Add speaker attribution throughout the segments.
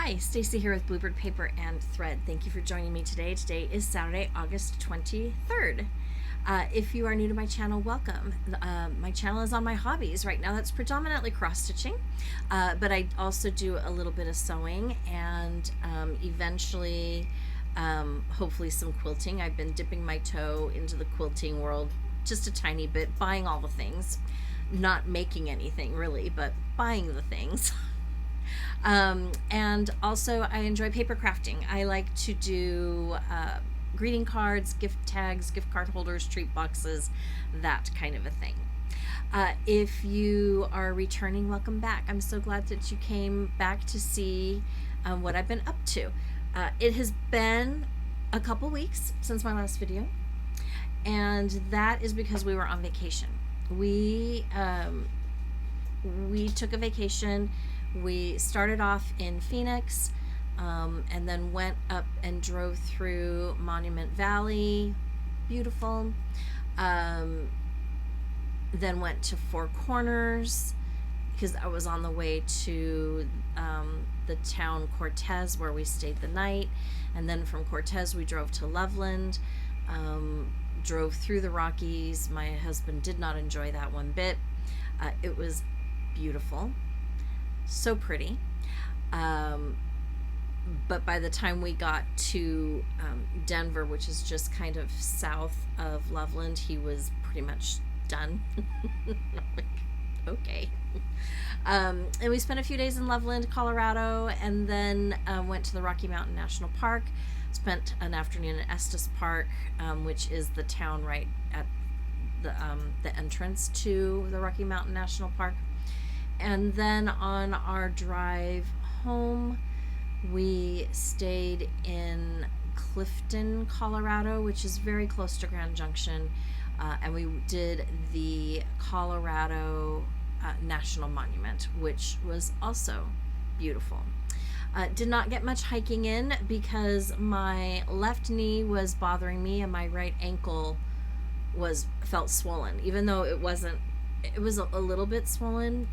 Speaker 1: Hi, Stacy here with Bluebird Paper and Thread. Thank you for joining me today. Today is Saturday, August 23rd. If you are new to my channel, welcome. My channel is on my hobbies. Right now that's predominantly cross-stitching, but I also do a little bit of sewing and eventually, hopefully some quilting. I've been dipping my toe into the quilting world just a tiny bit, buying all the things. Not making anything really, but buying the things. And also I enjoy paper crafting. I like to do greeting cards, gift tags, gift card holders, treat boxes, that kind of a thing. If you are returning, welcome back. I'm so glad that you came back to see what I've been up to. It has been a couple weeks since my last video, and that is because we were on vacation. We took a vacation. We started off in Phoenix, and then went up and drove through Monument Valley, beautiful. Then went to Four Corners because I was on the way to the town Cortez where we stayed the night, and then from Cortez we drove to Loveland, drove through the Rockies. My husband did not enjoy that one bit. It was beautiful. So pretty, but by the time we got to Denver, which is just kind of south of Loveland, he was pretty much done. Like, okay. And we spent a few days in Loveland, Colorado, and then went to the Rocky Mountain National Park, spent an afternoon at Estes Park, which is the town right at the entrance to the Rocky Mountain National Park. And then on our drive home, we stayed in Clifton, Colorado, which is very close to Grand Junction, and we did the Colorado National Monument, which was also beautiful. Did not get much hiking in because my left knee was bothering me and my right ankle felt swollen, even though it was a little bit swollen,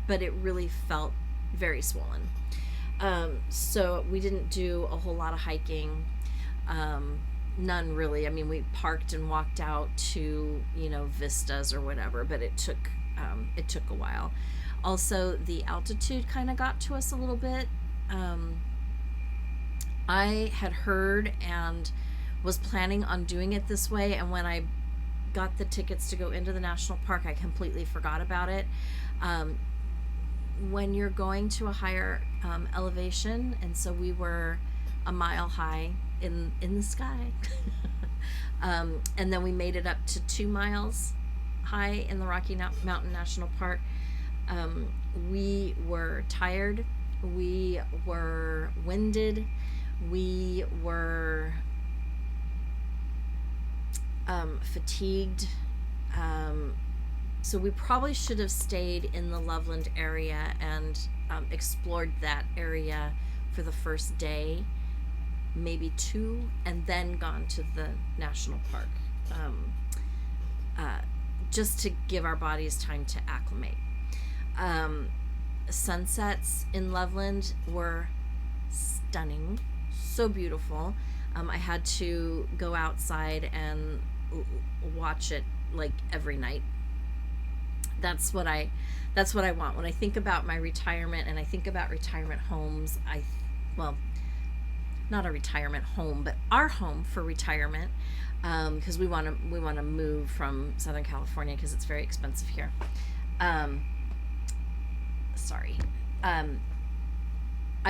Speaker 1: but it really felt very swollen. So we didn't do a whole lot of hiking, none really. I mean, we parked and walked out to, vistas or whatever, but it took a while. Also, the altitude kind of got to us a little bit. I had heard and was planning on doing it this way, and when I got the tickets to go into the national park, I completely forgot about it. When you're going to a higher elevation, and so we were a mile high in the sky, and then we made it up to 2 miles high in the Rocky Mountain National Park. We were tired, we were winded, we were fatigued. So we probably should have stayed in the Loveland area and explored that area for the first day, maybe 2, and then gone to the national park, just to give our bodies time to acclimate. Sunsets in Loveland were stunning, so beautiful. I had to go outside and watch it like every night. That's what I want. When I think about my retirement and I think about retirement homes, well, not a retirement home, but our home for retirement, because we want to move from Southern California because it's very expensive here. I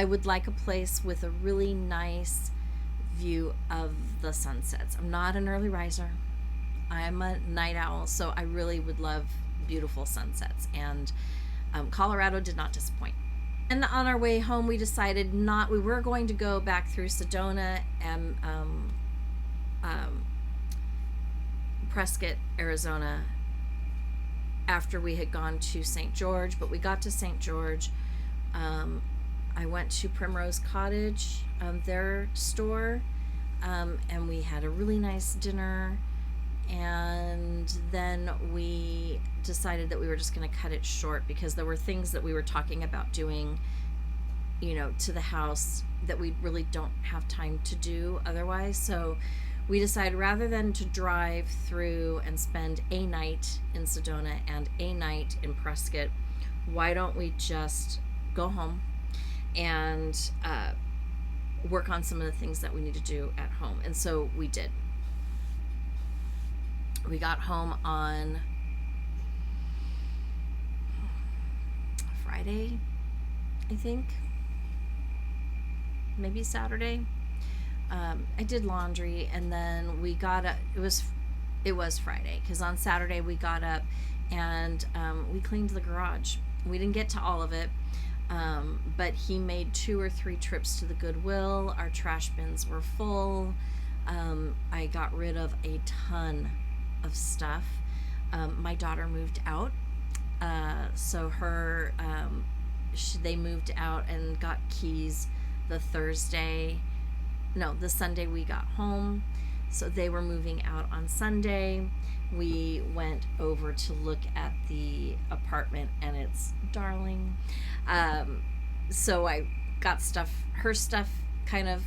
Speaker 1: would like a place with a really nice view of the sunsets. I'm not an early riser. I'm a night owl, so I really would love beautiful sunsets, and Colorado did not disappoint. And on our way home, we decided we were going to go back through Sedona and Prescott, Arizona, after we had gone to St. George, but we got to St. George. I went to Primrose Cottage, their store, and we had a really nice dinner. And then we decided that we were just going to cut it short because there were things that we were talking about doing you know, to the house that we really don't have time to do otherwise. So we decided, rather than to drive through and spend a night in Sedona and a night in Prescott, why don't we just go home and work on some of the things that we need to do at home. And so we did. We got home on Friday, I think, maybe Saturday. I did laundry, and then we got up. It was Friday, because on Saturday we got up and we cleaned the garage. We didn't get to all of it, but he made 2 or 3 trips to the Goodwill. Our trash bins were full. I got rid of a ton of stuff. My daughter moved out, so they moved out and got keys the Sunday we got home. So they were moving out on Sunday. We went over to look at the apartment, and it's darling. So I got her stuff kind of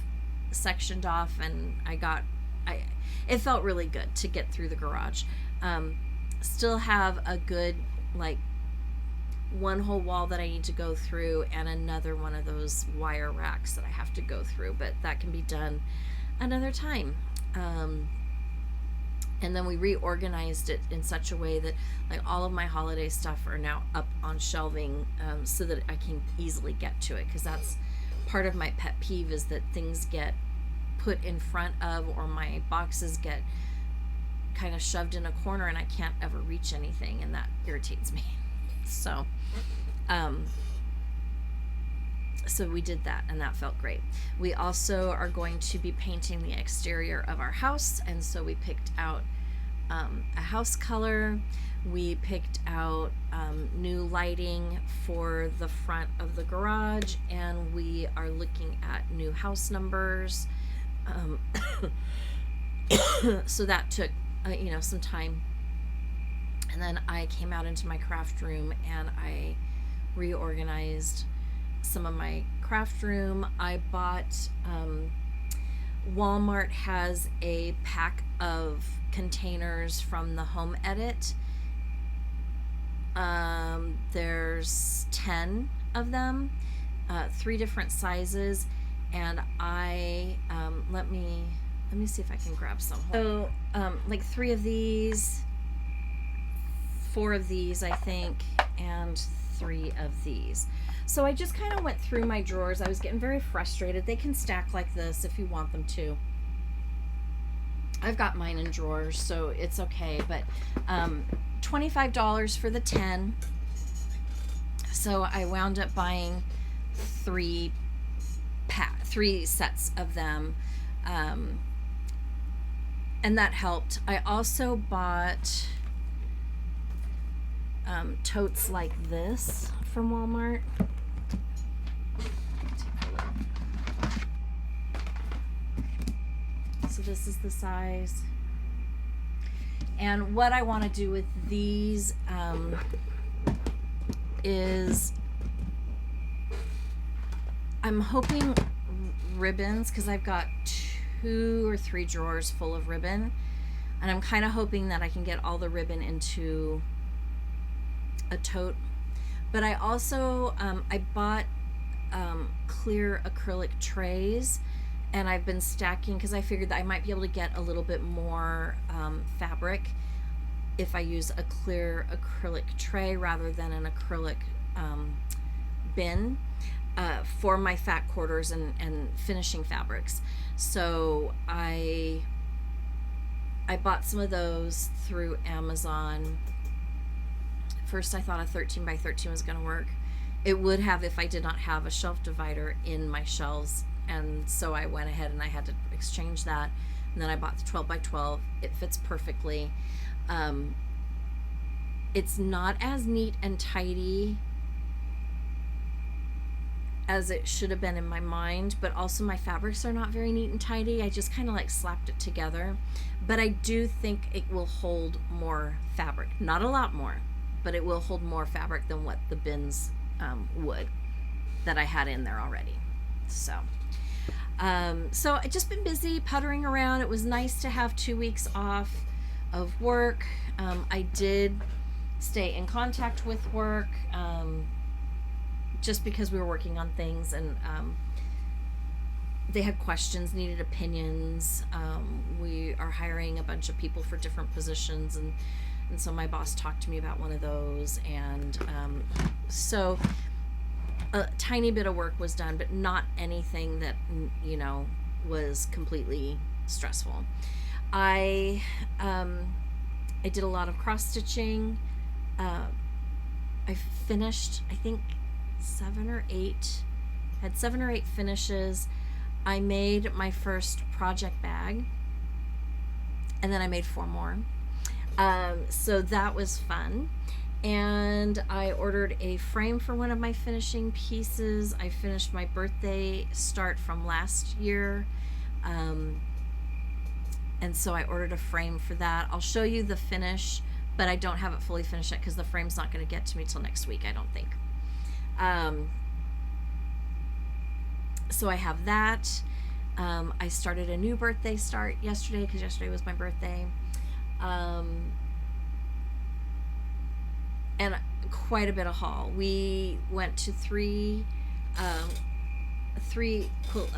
Speaker 1: sectioned off, and it felt really good to get through the garage. Still have a good, like, one whole wall that I need to go through, and another one of those wire racks that I have to go through, but that can be done another time. And then we reorganized it in such a way that, like, all of my holiday stuff are now up on shelving, so that I can easily get to it, because that's part of my pet peeve, is that things get put in front of, or my boxes get kind of shoved in a corner and I can't ever reach anything, and that irritates me. So we did that, and that felt great. We also are going to be painting the exterior of our house, and so we picked out a house color. We picked out new lighting for the front of the garage, and we are looking at new house numbers. So that took some time. And then I came out into my craft room and I reorganized some of my craft room. I bought, Walmart has a pack of containers from the Home Edit. There's 10 of them, 3 different sizes, and I, let me see if I can grab some. So, like 3 of these, 4 of these, I think, and 3 of these. So I just kind of went through my drawers. I was getting very frustrated. They can stack like this if you want them to. I've got mine in drawers, so it's okay. But $25 for the 10. So I wound up buying 3 sets of them. And that helped. I also bought totes like this from Walmart. So this is the size. And what I want to do with these is I'm hoping ribbons, because I've got 2 or 3 drawers full of ribbon, and I'm kind of hoping that I can get all the ribbon into a tote. But I also I bought clear acrylic trays, and I've been stacking because I figured that I might be able to get a little bit more fabric if I use a clear acrylic tray rather than an acrylic bin for my fat quarters and finishing fabrics. So I bought some of those through Amazon. First I thought a 13 by 13 was going to work. It would have if I did not have a shelf divider in my shelves, and so I went ahead and I had to exchange that, and then I bought the 12 by 12. It fits perfectly. It's not as neat and tidy as it should have been in my mind, but also my fabrics are not very neat and tidy. I just kind of like slapped it together, but I do think it will hold more fabric. Not a lot more, but it will hold more fabric than what the bins would. that I had in there already. So so I just been busy puttering around. It was nice to have 2 weeks off of work. I did stay in contact with work, just because we were working on things, and they had questions, needed opinions. We are hiring a bunch of people for different positions, and so my boss talked to me about one of those, and so a tiny bit of work was done, but not anything that, you know, was completely stressful. I did a lot of cross stitching. I finished, I think, 7 or 8 finishes. I made my first project bag, and then I made 4 more. So that was fun. And I ordered a frame for one of my finishing pieces. I finished my birthday start from last year. And so I ordered a frame for that. I'll show you the finish, but I don't have it fully finished yet because the frame's not going to get to me till next week, I don't think. So I have that. I started a new birthday start yesterday because yesterday was my birthday. And quite a bit of haul. We went to 3 quilt,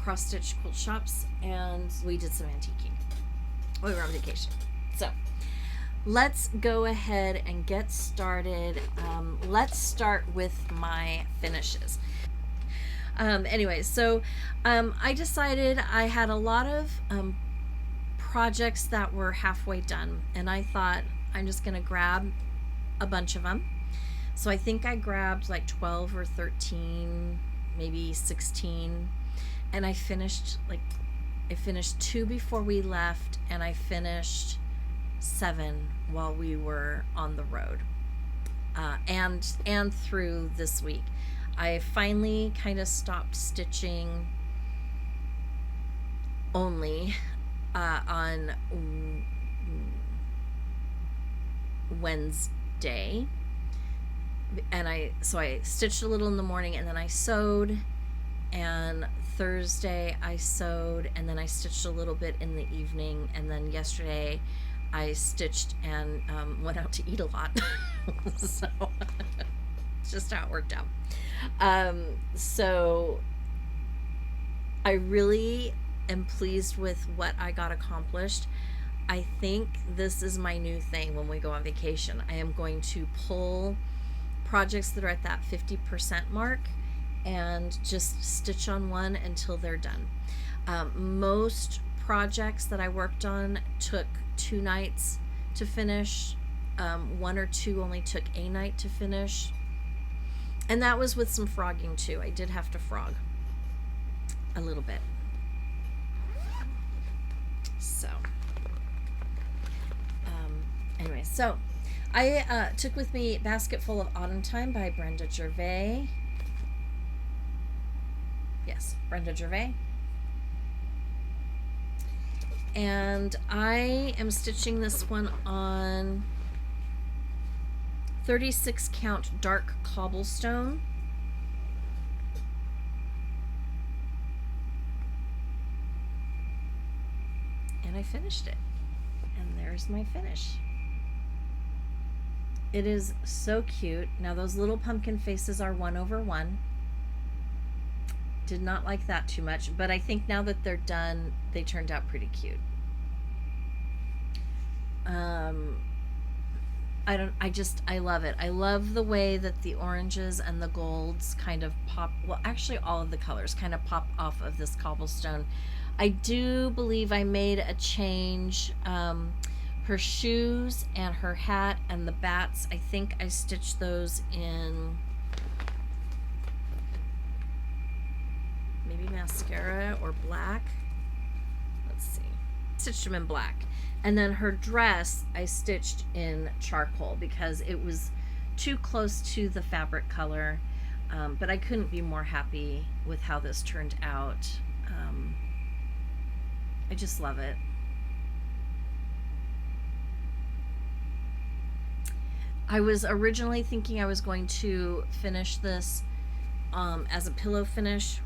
Speaker 1: cross-stitch quilt shops, and we did some antiquing. We were on vacation. So let's go ahead and get started. Let's start with my finishes. Anyway, so I decided I had a lot of projects that were halfway done, and I thought I'm just going to grab a bunch of them. So I think I grabbed like 12 or 13, maybe 16, and I finished 2 before we left, and I finished 7 while we were on the road, and through this week. I finally kind of stopped stitching only on Wednesday, and I stitched a little in the morning, and then I sewed, and Thursday I sewed, and then I stitched a little bit in the evening, and then yesterday I stitched and went out to eat a lot. So it's just how it worked out. So I really am pleased with what I got accomplished. I think this is my new thing when we go on vacation. I am going to pull projects that are at that 50% mark and just stitch on one until they're done. Most projects that I worked on took 2 nights to finish. 1 or 2 only took a night to finish. And that was with some frogging too. I did have to frog a little bit. So anyway, so I took with me Basketful of Autumn Time by Brenda Gervais. Yes, Brenda Gervais. And I am stitching this one on 36 count dark cobblestone. And I finished it. And there's my finish. It is so cute. Now those little pumpkin faces are 1/1. Did not like that too much, but I think now that they're done, they turned out pretty cute. I love it. I love the way that the oranges and the golds kind of pop, well, actually all of the colors kind of pop off of this cobblestone. I do believe I made a change. Her shoes and her hat and the bats, I think I stitched those in maybe mascara or black. Let's see. Stitched them in black. And then her dress I stitched in charcoal because it was too close to the fabric color, but I couldn't be more happy with how this turned out. I just love it. I was originally thinking I was going to finish this as a pillow finish.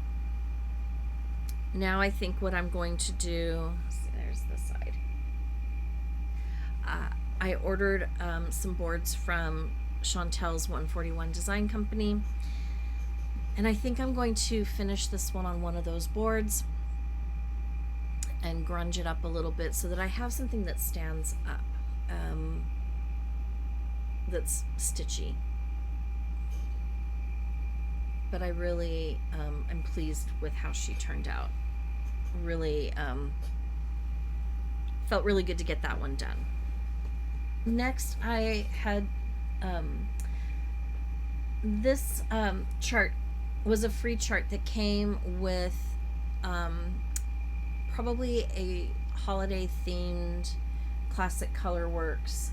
Speaker 1: Now I think what I'm going to do, see, there's the side. I ordered some boards from Chantel's 141 Design Company, and I think I'm going to finish this one of those boards and grunge it up a little bit so that I have something that stands up, that's stitchy. But I really am pleased with how she turned out. Really felt really good to get that one done. Next, I had this chart was a free chart that came with probably a holiday themed Classic Colorworks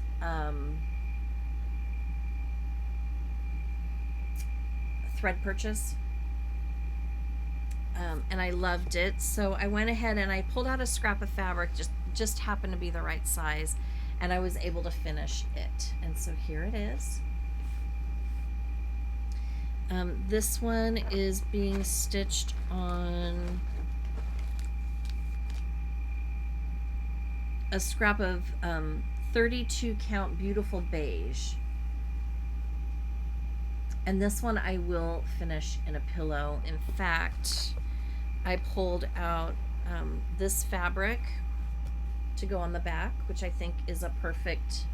Speaker 1: thread purchase, and I loved it, so I went ahead and I pulled out a scrap of fabric, just happened to be the right size, and I was able to finish it. And so here it is. This one is being stitched on a scrap of 32 count beautiful beige. And this one I will finish in a pillow. In fact, I pulled out this fabric to go on the back, which I think is a perfect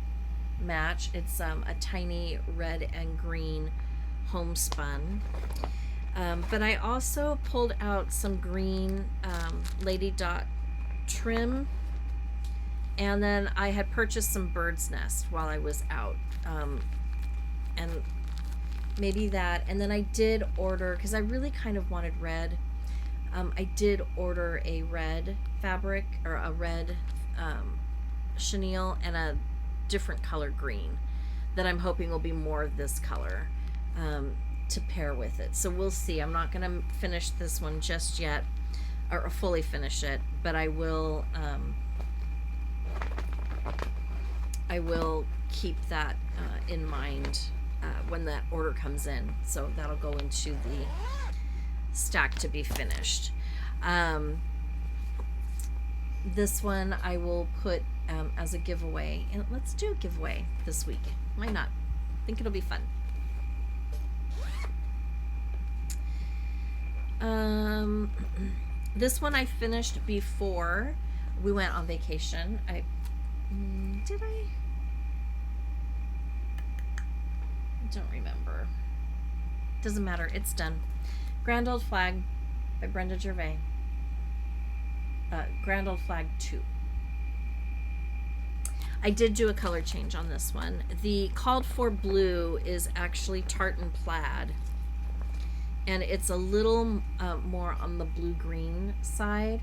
Speaker 1: match. It's a tiny red and green homespun. But I also pulled out some green Lady Dot trim, and then I had purchased some bird's nest while I was out, and maybe that, and then I did order, because I really kind of wanted red, I did order a red fabric, or a red chenille, and a different color green that I'm hoping will be more of this color to pair with it. So we'll see. I'm not going to finish this one just yet, or fully finish it, but I will keep that in mind when that order comes in. So that'll go into the stack to be finished. This one I will put as a giveaway, and let's do a giveaway this week. Why not? I think it'll be fun. This one I finished before we went on vacation. Did I? Don't remember. Doesn't matter. It's done. Grand Old Flag by Brenda Gervais. Grand Old Flag 2. I did do a color change on this one. The called for blue is actually Tartan Plaid, and it's a little more on the blue-green side.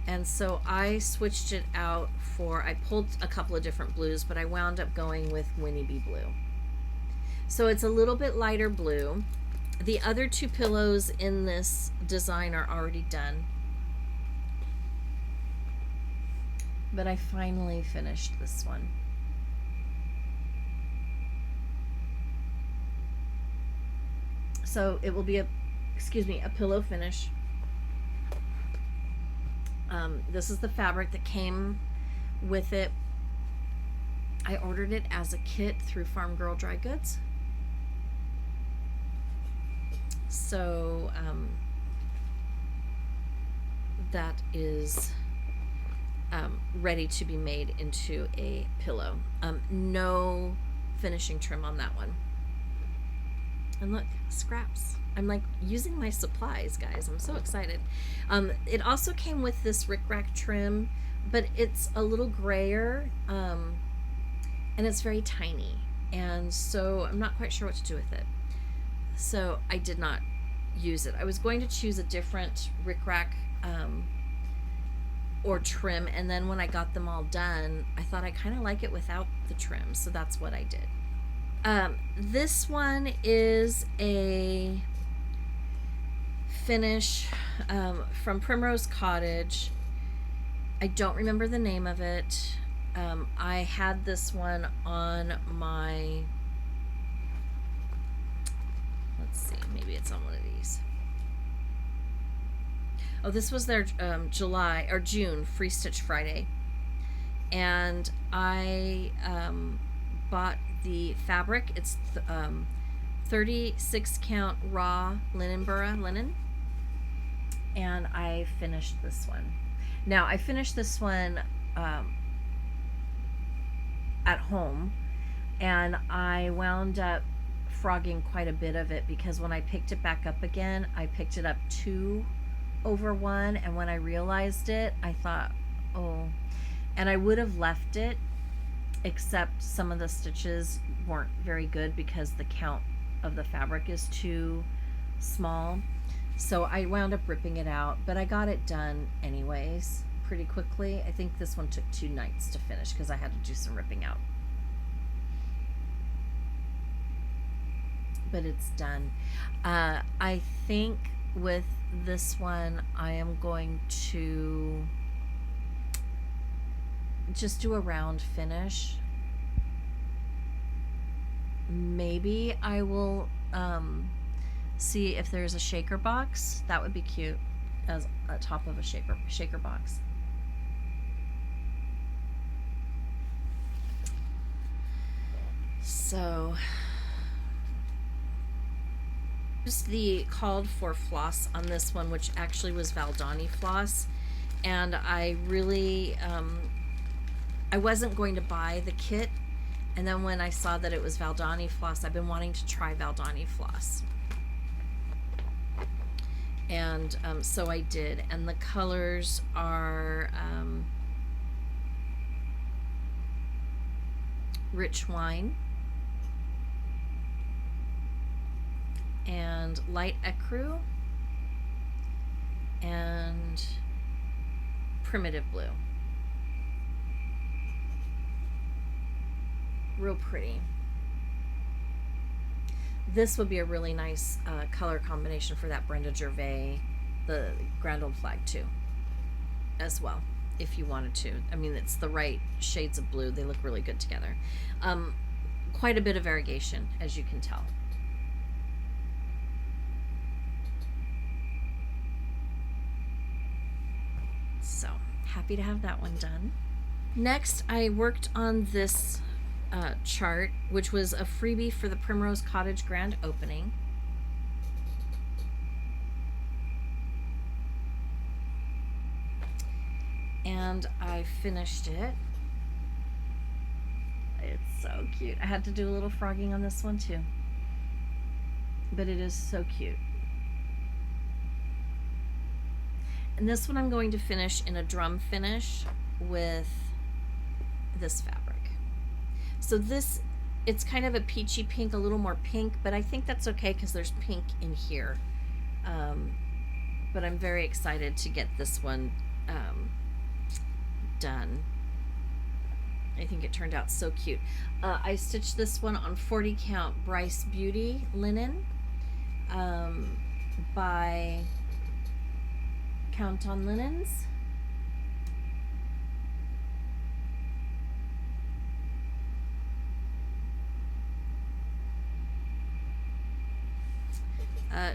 Speaker 1: And so I switched it out for, I pulled a couple of different blues, but I wound up going with Winnie B Blue. So it's a little bit lighter blue. The other two pillows in this design are already done, but I finally finished this one. So it will be a pillow finish. This is the fabric that came with it. I ordered it as a kit through Farm Girl Dry Goods. So that is ready to be made into a pillow. No finishing trim on that one. And look, scraps. I'm like using my supplies, guys. I'm so excited. It also came with this rickrack trim, but it's a little grayer, and it's very tiny. And so I'm not quite sure what to do with it. So I did not use it. I was going to choose a different rickrack or trim, and then when I got them all done, I thought I kind of like it without the trim, so that's what I did. This one is a finish from Primrose Cottage. I don't remember the name of it. I had this one on my, let's see, maybe it's on one of these. Oh, this was their July or June Free Stitch Friday. And I bought the fabric. It's 36 count raw linen burra linen. And I finished this one. Now, I finished this one at home. And I wound up frogging quite a bit of it because when I picked it back up again, I picked it up 2/1, and when I realized it, I thought, oh, and I would have left it, except some of the stitches weren't very good because the count of the fabric is too small. So I wound up ripping it out, but I got it done anyways pretty quickly. I think this one took 2 nights to finish because I had to do some ripping out. But it's done. I think with this one, I am going to just do a round finish. Maybe I will see if there's a shaker box. That would be cute as a top of a shaker box. So just the called for floss on this one, which actually was Valdani floss, and I really I wasn't going to buy the kit, and then when I saw that it was Valdani floss, I've been wanting to try Valdani floss, and so I did. And the colors are rich wine and light ecru and primitive blue. Real pretty. This would be a really nice color combination for that Brenda Gervais, the Grand Old Flag too, as well, if you wanted to. I mean, it's the right shades of blue. They look really good together. Quite a bit of variegation, as you can tell. So happy to have that one done. Next, I worked on this chart, which was a freebie for the Primrose Cottage grand opening. And I finished it. It's so cute. I had to do a little frogging on this one too, but it is so cute. And this one I'm going to finish in a drum finish with this fabric. So this, it's kind of a peachy pink, a little more pink, but I think that's okay because there's pink in here. But I'm very excited to get this one done. I think it turned out so cute. I stitched this one on 40 count Bryce Beauty linen by Count on Linens.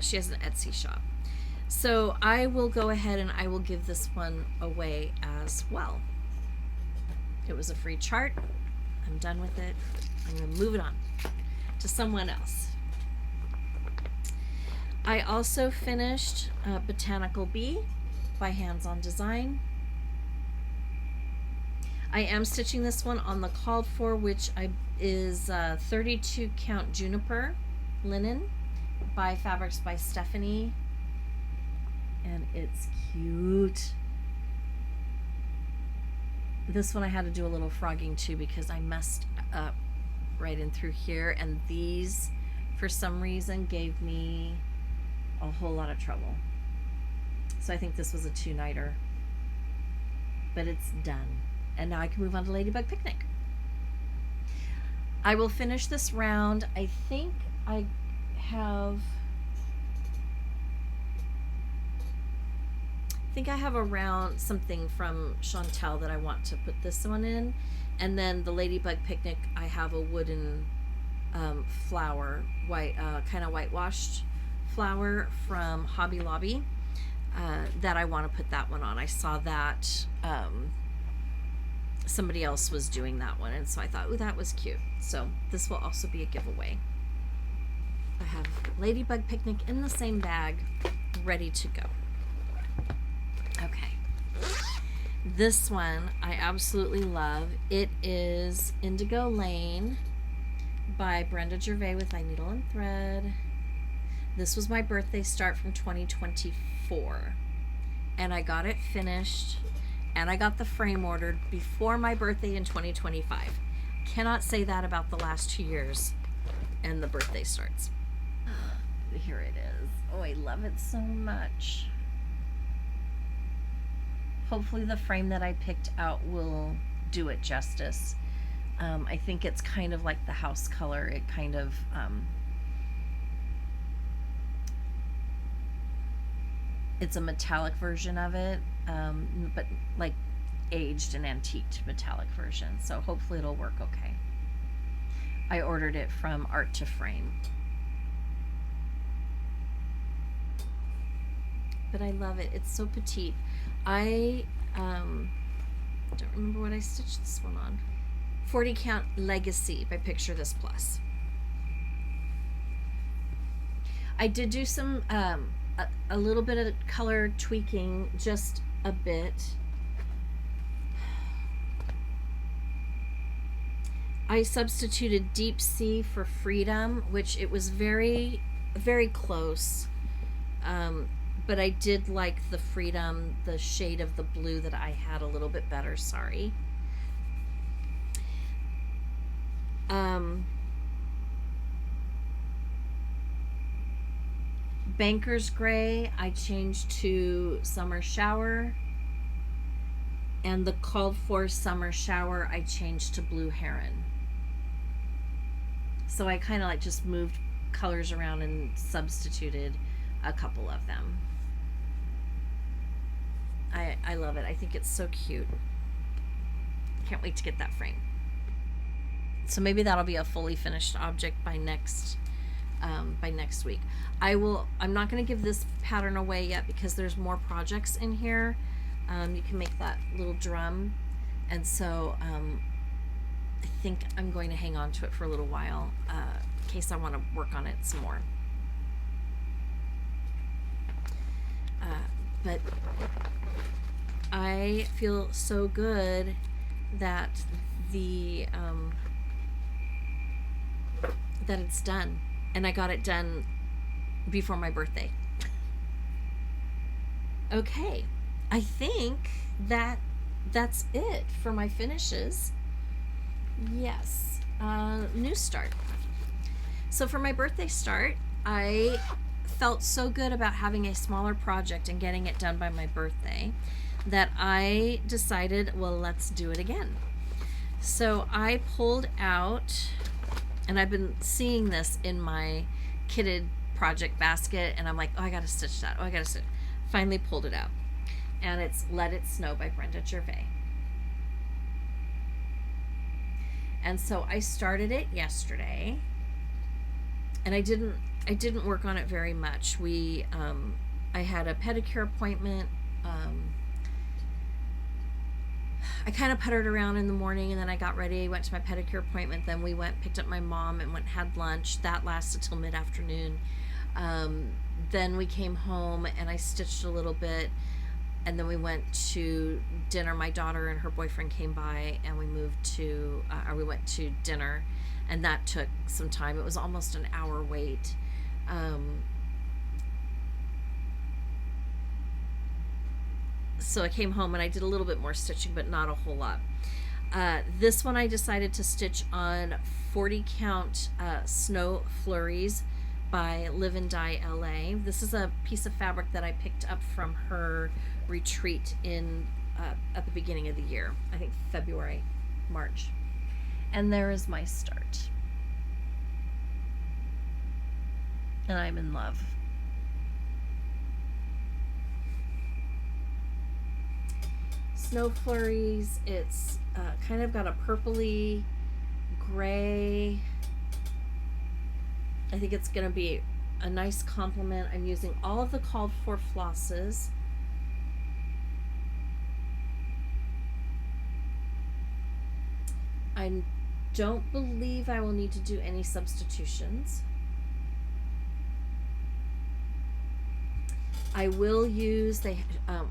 Speaker 1: She has an Etsy shop. So I will go ahead and I will give this one away as well. It was a free chart. I'm done with it. I'm going to move it on to someone else. I also finished Botanical Bee by Hands On Design. I am stitching this one on the called for, which is 32 count Juniprer linen by Fabrics by Stephanie, and it's cute. This one I had to do a little frogging too because I messed up right in through here, and these for some reason gave me a whole lot of trouble. So I think this was a 2-nighter, but it's done. And now I can move on to Ladybug Picnic. I will finish this round. I think I have around something from Chantel that I want to put this one in, and then the Ladybug Picnic I have a wooden flower, white, kind of whitewashed flower from Hobby Lobby, that I want to put that one on. I saw that somebody else was doing that one, and so I thought, oh, that was cute. So this will also be a giveaway. I have Ladybug Picnic in the same bag, ready to go. Okay. This one I absolutely love. It is Indigo Lane by Brenda Gervais with I Needle and Thread. This was my birthday start from 2024. And I got it finished, and I got the frame ordered before my birthday in 2025. Cannot say that about the last 2 years and the birthday starts. Here it is. Oh, I love it so much. Hopefully the frame that I picked out will do it justice. I think it's kind of like the house color. It kind of it's a metallic version of it, but like aged and antiqued metallic version. So hopefully it'll work okay. I ordered it from Art to Frame. But I love it. It's so petite. I don't remember what I stitched this one on. 40 Count Legacy by Picture This Plus. I did do some a little bit of color tweaking, just a bit. I substituted Deep Sea for Freedom, which it was very, very close. But I did like the Freedom, the shade of the blue that I had a little bit better, sorry. Banker's Gray, I changed to Summer Shower. And the Called For Summer Shower, I changed to Blue Heron. So I kind of like just moved colors around and substituted a couple of them. I love it. I think it's so cute. Can't wait to get that frame. So maybe that'll be a fully finished object by next week. I'm not going to give this pattern away yet because there's more projects in here. You can make that little drum, and so I think I'm going to hang on to it for a little while in case I want to work on it some more. But I feel so good that that it's done, and I got it done before my birthday. Okay, I think that's it for my finishes. Yes, new start. So for my birthday start, I felt so good about having a smaller project and getting it done by my birthday that I decided, well, let's do it again. So I pulled out, and I've been seeing this in my kitted project basket, and I'm like, oh, I gotta stitch that. Oh, I gotta stitch. Finally pulled it out. And it's Let It Snow by Brenda Gervais. And so I started it yesterday, and I didn't work on it very much. I had a pedicure appointment. I kind of puttered around in the morning, and then I got ready, went to my pedicure appointment, then we picked up my mom and had lunch. That lasted till mid-afternoon. Then we came home and I stitched a little bit, and then we went to dinner. My daughter and her boyfriend came by, and we went to dinner, and that took some time. It was almost an hour wait. So I came home and I did a little bit more stitching, but not a whole lot. This one I decided to stitch on 40 Count Snow Flurries by Live and Dye LA. This is a piece of fabric that I picked up from her retreat at the beginning of the year. I think February, March. And there is my start. And I'm in love. Snow Flurries, it's kind of got a purpley gray I think it's going to be a nice complement. I'm using all of the called for flosses. I don't believe I will need to do any substitutions. I will use the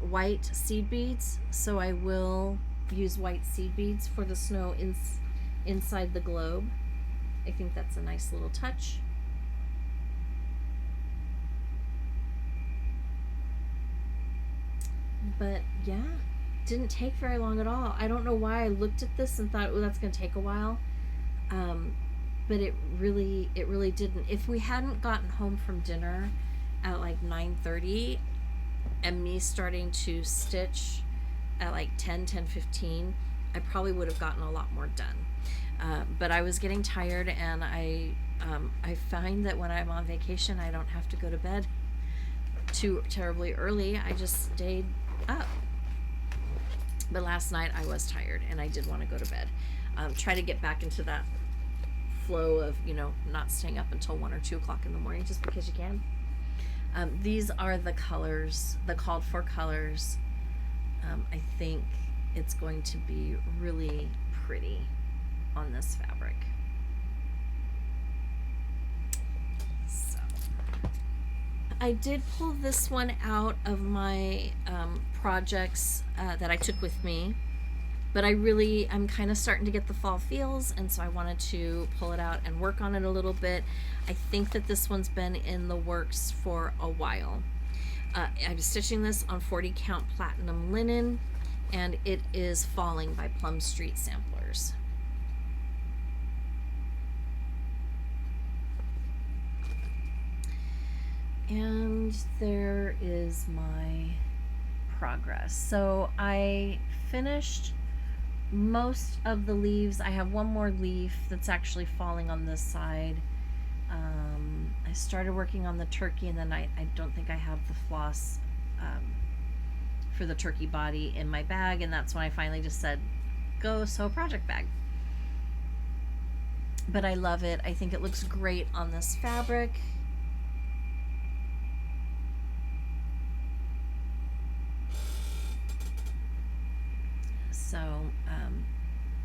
Speaker 1: white seed beads, so I will use white seed beads for the snow inside the globe. I think that's a nice little touch. But yeah, didn't take very long at all. I don't know why I looked at this and thought, oh, that's going to take a while. But it really didn't. If we hadn't gotten home from dinner at like 9:30 and me starting to stitch at like 10:15, I probably would have gotten a lot more done. But I was getting tired, and I find that when I'm on vacation, I don't have to go to bed too terribly early. I just stayed up. But last night I was tired and I did want to go to bed. Try to get back into that flow of, you know, not staying up until 1 or 2 o'clock in the morning just because you can. These are the colors, the called for colors. I think it's going to be really pretty on this fabric. So I did pull this one out of my projects that I took with me, but I'm kind of starting to get the fall feels, and so I wanted to pull it out and work on it a little bit. I think that this one's been in the works for a while. I'm stitching this on 40 count platinum linen, and it is Falling by Plum Street Samplers. And there is my progress. So I finished most of the leaves. I have one more leaf that's actually falling on this side. I started working on the turkey, and then I don't think I have the floss for the turkey body in my bag, and that's when I finally just said, go sew a project bag. But I love it. I think it looks great on this fabric. So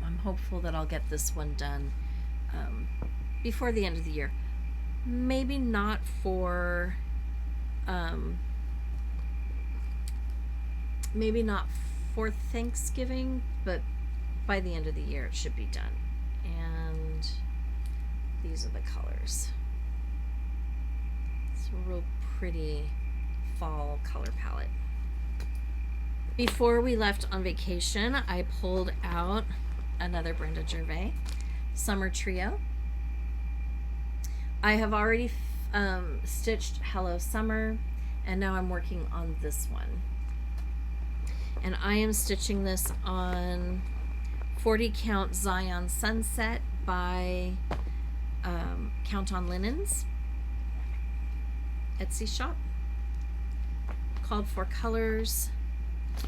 Speaker 1: I'm hopeful that I'll get this one done before the end of the year. Maybe not for Thanksgiving, but by the end of the year it should be done. And these are the colors. It's a real pretty fall color palette. Before we left on vacation, I pulled out another Brenda Gervais Summer Trio. I have already stitched Hello Summer, and now I'm working on this one. And I am stitching this on 40 count Zion Sunset by Count on Linens Etsy shop. Called for colors.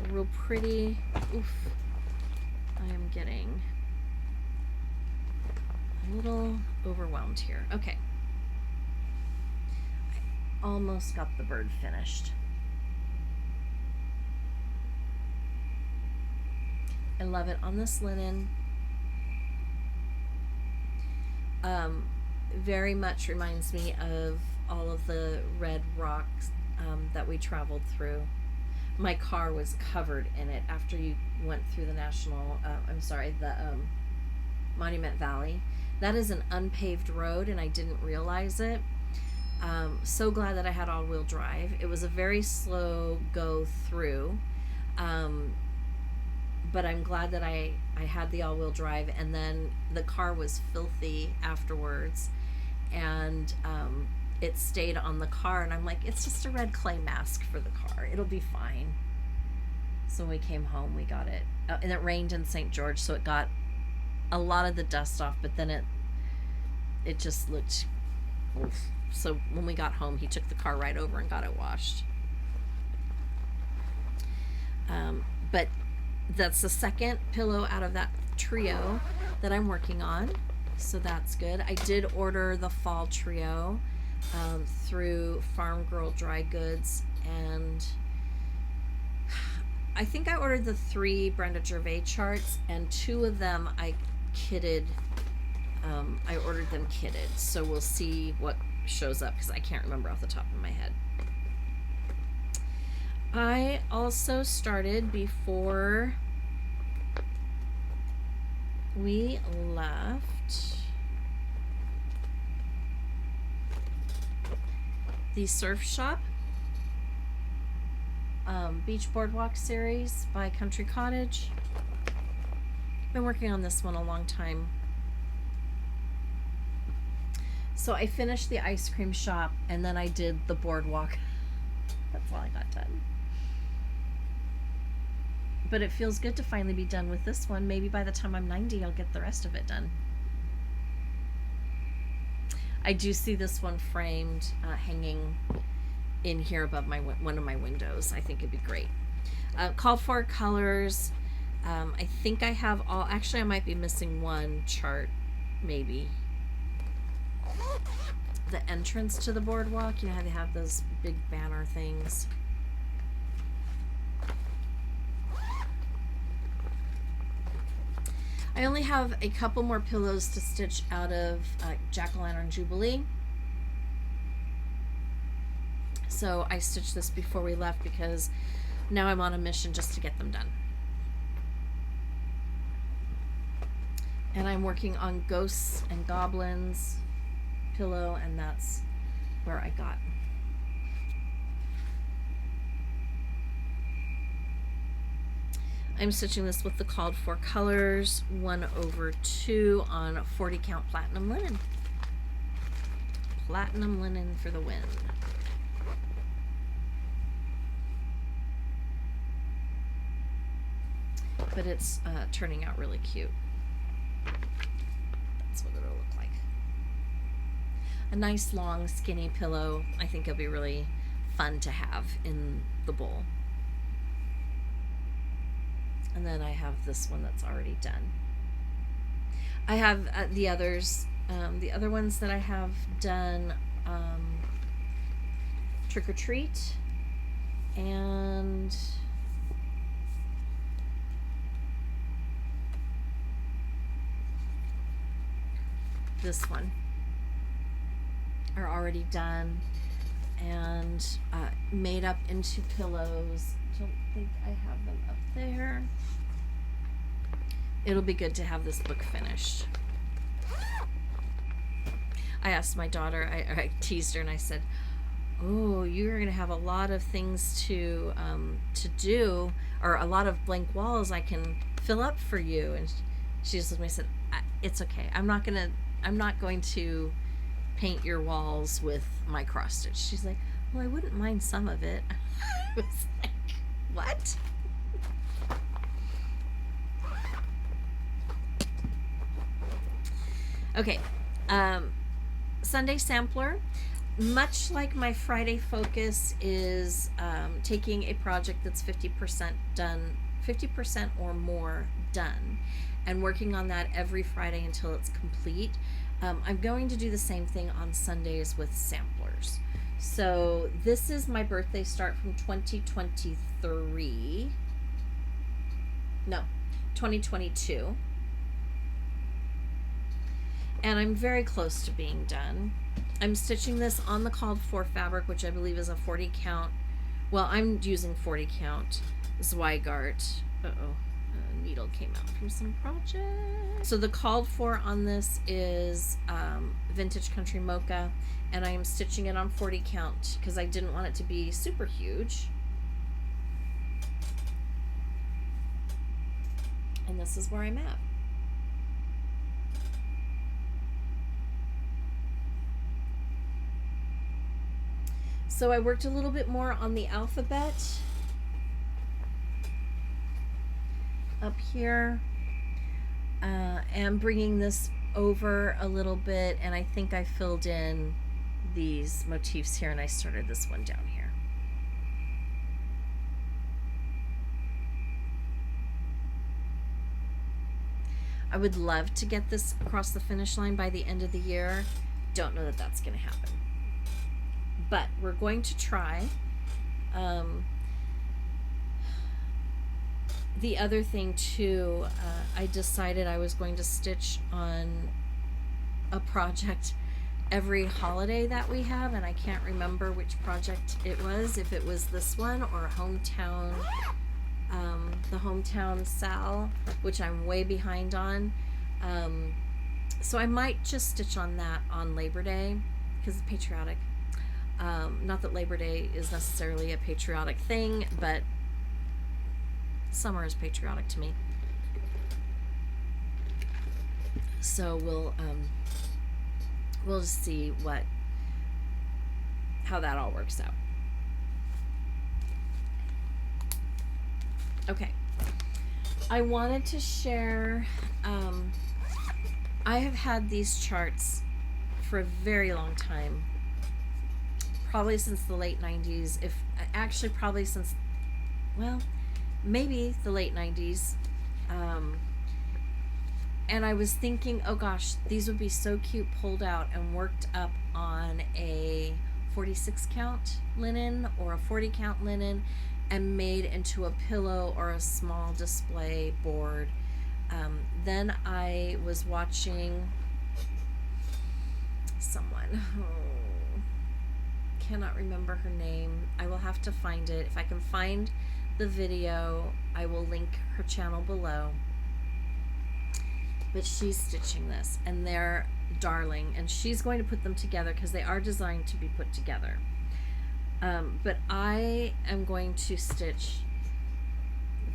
Speaker 1: Real pretty. Oof. I am getting a little overwhelmed here. Okay. I almost got the bird finished. I love it on this linen. Very much reminds me of all of the red rocks that we traveled through. My car was covered in it after you went through the Monument Valley. That is an unpaved road, and I didn't realize it. So glad that I had all-wheel drive. It was a very slow go through, but I'm glad that I had the all-wheel drive, and then the car was filthy afterwards, and it stayed on the car, and I'm like, it's just a red clay mask for the car. It'll be fine. So when we came home, we got it. And it rained in St. George, so it got a lot of the dust off, but then it just looked... Oof. So when we got home, he took the car right over and got it washed. But that's the second pillow out of that trio that I'm working on. so that's good. I did order the fall trio through Farm Girl Dry Goods, and I think I ordered the 3 Brenda Gervais charts, and 2 of them I kitted. I ordered them kitted, so we'll see what shows up because I can't remember off the top of my head. I also started, before we left, the Surf Shop Beach Boardwalk series by Country Cottage. Been working on this one a long time. So I finished the ice cream shop, and then I did the boardwalk. That's all I got done. But it feels good to finally be done with this one. Maybe by the time I'm 90, I'll get the rest of it done. I do see this one framed, hanging in here above one of my windows. I think it'd be great. Called for colors. I think I have all. Actually, I might be missing one chart, maybe. The entrance to the boardwalk. You know how they have those big banner things. I only have a couple more pillows to stitch out of Jack-o'-lantern Jubilee. So I stitched this before we left because now I'm on a mission just to get them done. And I'm working on Ghosts and Goblins pillow, and that's where I got. I'm stitching this with the called for colors 1/2 on 40 count platinum linen. Platinum linen for the win. But it's turning out really cute. That's what it'll look like. A nice long skinny pillow. I think it'll be really fun to have in the bowl. And then I have this one that's already done. I have the others, the other ones that I have done, Trick or Treat, and this one are already done and made up into pillows. Don't think I have them up there. It'll be good to have this book finished. I asked my daughter, I teased her and I said, oh, you're gonna have a lot of things to do, or a lot of blank walls I can fill up for you. And she just looked at me and said, it's okay. I'm not going to paint your walls with my cross stitch. She's like, well, I wouldn't mind some of it. I was like, what? Okay, Sunday sampler. Much like my Friday focus is taking a project that's 50% done, 50% or more done, and working on that every Friday until it's complete. I'm going to do the same thing on Sundays with samplers. So this is my birthday start from 2023. No, 2022. And I'm very close to being done. I'm stitching this on the called for fabric, which I believe is a 40 count. Well, I'm using 40 count Zweigart. Uh-oh. Needle came out from some project. So the called for on this is Vintage Country Mocha, and I am stitching it on 40 count because I didn't want it to be super huge. And this is where I'm at. So I worked a little bit more on the alphabet up here, and bringing this over a little bit, and I think I filled in these motifs here, and I started this one down here. I would love to get this across the finish line by the end of the year. Don't know that that's going to happen, but we're going to try. The other thing too, I decided I was going to stitch on a project every holiday that we have, and I can't remember which project it was, if it was this one or hometown, the hometown Sal, which I'm way behind on. So I might just stitch on that on Labor Day because it's patriotic. Not that Labor Day is necessarily a patriotic thing, but summer is patriotic to me. So we'll just see how that all works out. Okay, I wanted to share, I have had these charts for a very long time, probably since the late 90s, probably since, well, maybe the late 90s. And I was thinking, oh gosh, these would be so cute pulled out and worked up on a 46 count linen or a 40 count linen and made into a pillow or a small display board. Then I was watching someone, cannot remember her name. I will have to find it. If I can find the video, I will link her channel below. But she's stitching this, and they're darling, and she's going to put them together because they are designed to be put together. But I am going to stitch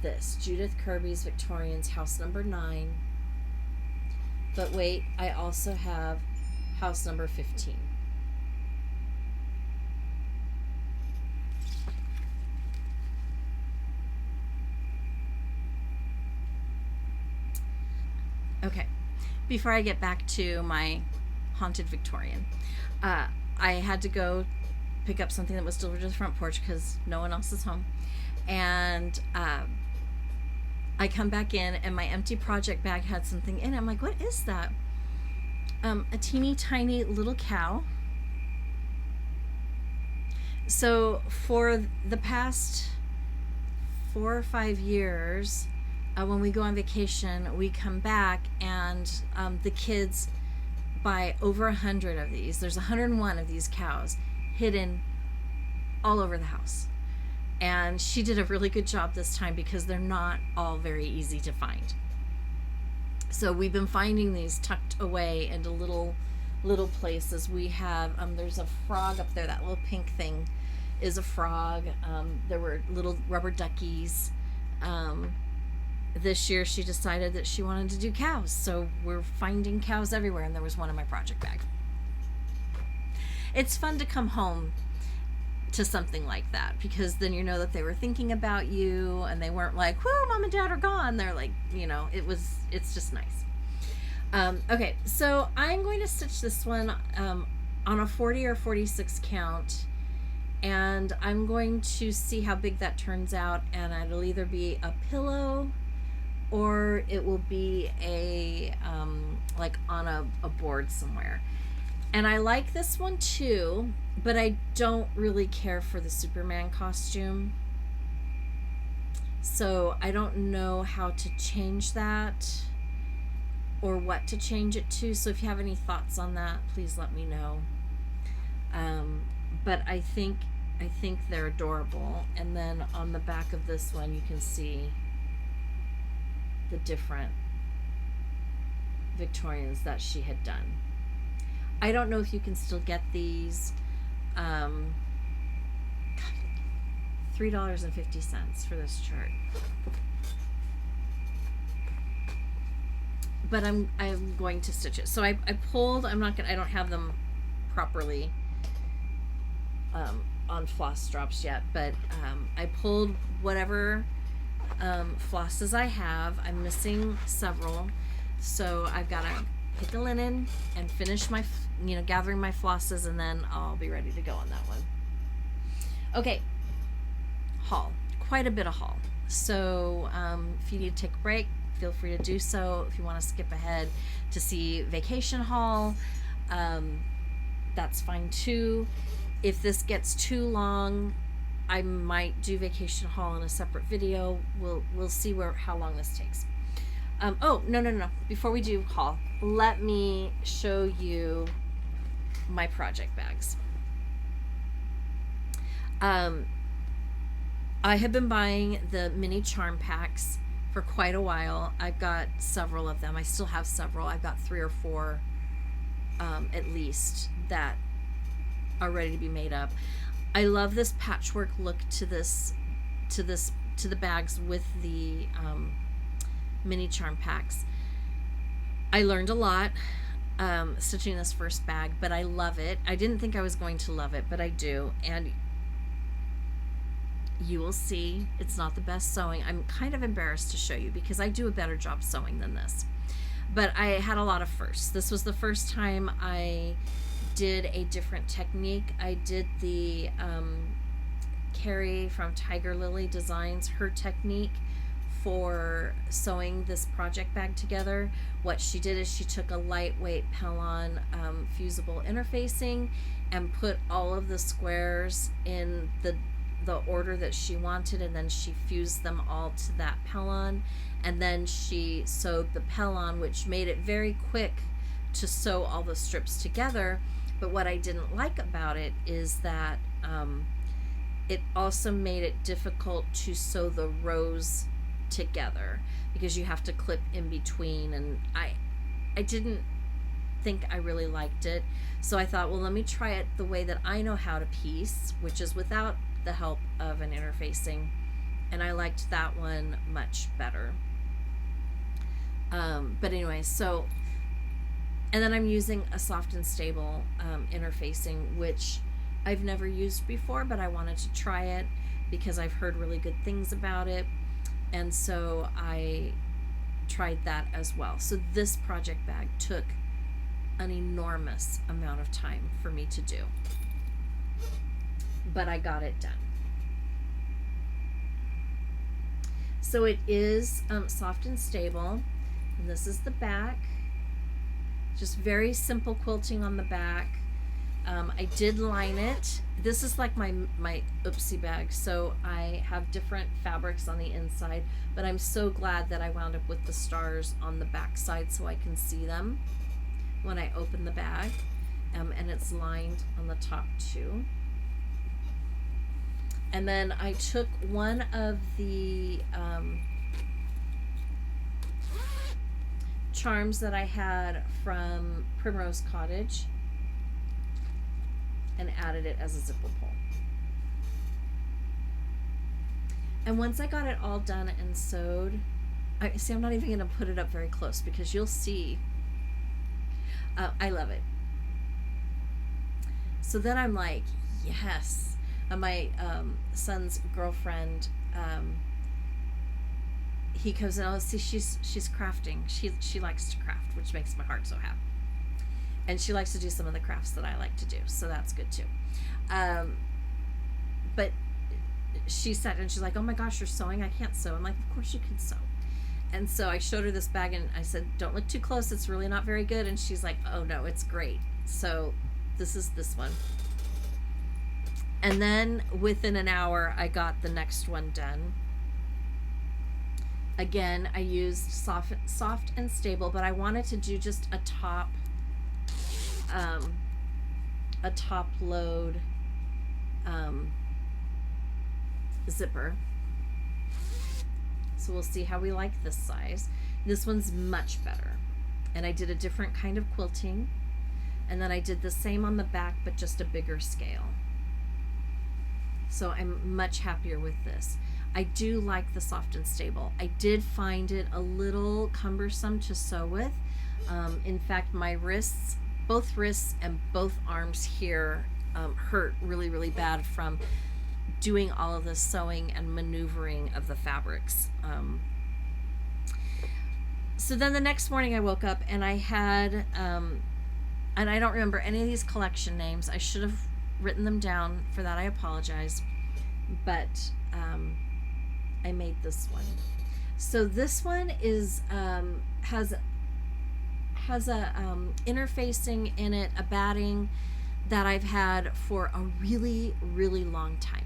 Speaker 1: this Judith Kirby's Victorians house number 9. But wait, I also have house number 15. Okay, before I get back to my haunted Victorian, I had to go pick up something that was delivered to the front porch because no one else is home. And I come back in and my empty project bag had something in it. I'm like, what is that? A teeny tiny little cow. So for the past 4 or 5 years, when we go on vacation, we come back and the kids buy over 100 of these. There's 101 of these cows hidden all over the house. And she did a really good job this time because they're not all very easy to find. So we've been finding these tucked away into little places. We have, there's a frog up there, that little pink thing is a frog. There were little rubber duckies. This year she decided that she wanted to do cows, so we're finding cows everywhere, and there was one in my project bag. It's fun to come home to something like that because then you know that they were thinking about you and they weren't like, whoo, mom and dad are gone. They're like, it's just nice. Okay, so I'm going to stitch this one on a 40 or 46 count, and I'm going to see how big that turns out, and it'll either be a pillow or it will be a like on a board somewhere. And I like this one too, but I don't really care for the Superman costume, so I don't know how to change that or what to change it to. So if you have any thoughts on that, please let me know. But I think they're adorable. And then on the back of this one you can see the different Victorians that she had done. I don't know if you can still get these. $3.50 for this chart. But I'm going to stitch it. So I pulled, I don't have them properly on floss drops yet, but I pulled whatever flosses I have. I'm missing several, so I've got to pick a linen and finish my gathering my flosses, and then I'll be ready to go on that one. Okay, haul, quite a bit of haul. So if you need to take a break, feel free to do so. If you want to skip ahead to see vacation haul, that's fine too. If this gets too long, I might do vacation haul in a separate video. We'll see how long this takes. Oh, no. Before we do haul, let me show you my project bags. I have been buying the mini charm packs for quite a while. I've got several of them. I still have several. I've got 3 or 4 at least that are ready to be made up. I love this patchwork look to the bags with the mini charm packs. I learned a lot stitching this first bag, but I love it. I didn't think I was going to love it, but I do. And you will see it's not the best sewing. I'm kind of embarrassed to show you because I do a better job sewing than this. But I had a lot of firsts. This was the first time I did a different technique. I did the Carrie from Tiger Lily Designs, her technique for sewing this project bag together. What she did is she took a lightweight Pellon fusible interfacing and put all of the squares in the order that she wanted, and then she fused them all to that Pellon, and then she sewed the Pellon, which made it very quick to sew all the strips together. But what I didn't like about it is that it also made it difficult to sew the rows together because you have to clip in between, and I didn't think I really liked it. So I thought, well, let me try it the way that I know how to piece, which is without the help of an interfacing, and I liked that one much better. But anyway, so, and then I'm using a soft and stable interfacing, which I've never used before, but I wanted to try it because I've heard really good things about it, and so I tried that as well. So this project bag took an enormous amount of time for me to do, but I got it done. So it is soft and stable, and this is the back. Just very simple quilting on the back. I did line it. This is like my oopsie bag, so I have different fabrics on the inside, but I'm so glad that I wound up with the stars on the back side so I can see them when I open the bag, and it's lined on the top too. And then I took one of the charms that I had from Primrose Cottage and added it as a zipper pull. And once I got it all done and sewed, I'm not even going to put it up very close because you'll see. I love it. So then I'm like, yes. My son's girlfriend, he comes in, oh, see, she's crafting. She likes to craft, which makes my heart so happy. And she likes to do some of the crafts that I like to do, so that's good too. But she sat and she's like, oh my gosh, you're sewing? I can't sew. I'm like, of course you can sew. And so I showed her this bag and I said, don't look too close, it's really not very good. And she's like, oh no, it's great. So this is this one. And then within an hour, I got the next one done. Again, I used soft and stable, but I wanted to do just a top load zipper. So we'll see how we like this size. This one's much better. And I did a different kind of quilting. And then I did the same on the back, but just a bigger scale. So I'm much happier with this. I do like the soft and stable. I did find it a little cumbersome to sew with. In fact, my wrists, both wrists and both arms here hurt really, really bad from doing all of the sewing and maneuvering of the fabrics. So then the next morning I woke up and I had, and I don't remember any of these collection names. I should have written them down. For that I apologize, but I made this one. So this one is has a interfacing in it, a batting that I've had for a really, really long time.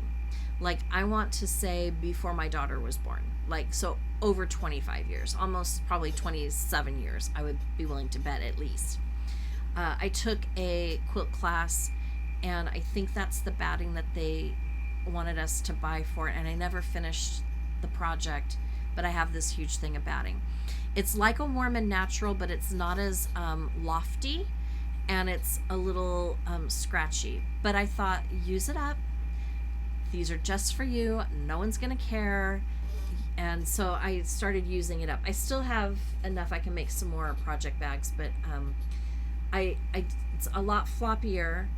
Speaker 1: Like, I want to say before my daughter was born. Like, so over 25 years, almost probably 27 years, I would be willing to bet at least. I took a quilt class, and I think that's the batting that they wanted us to buy for it, and I never finished the project, but I have this huge thing of batting. It's like a warm and natural, but it's not as lofty, and it's a little scratchy. But I thought, use it up. These are just for you. No one's gonna care. And so I started using it up. I still have enough. I can make some more project bags, but it's a lot floppier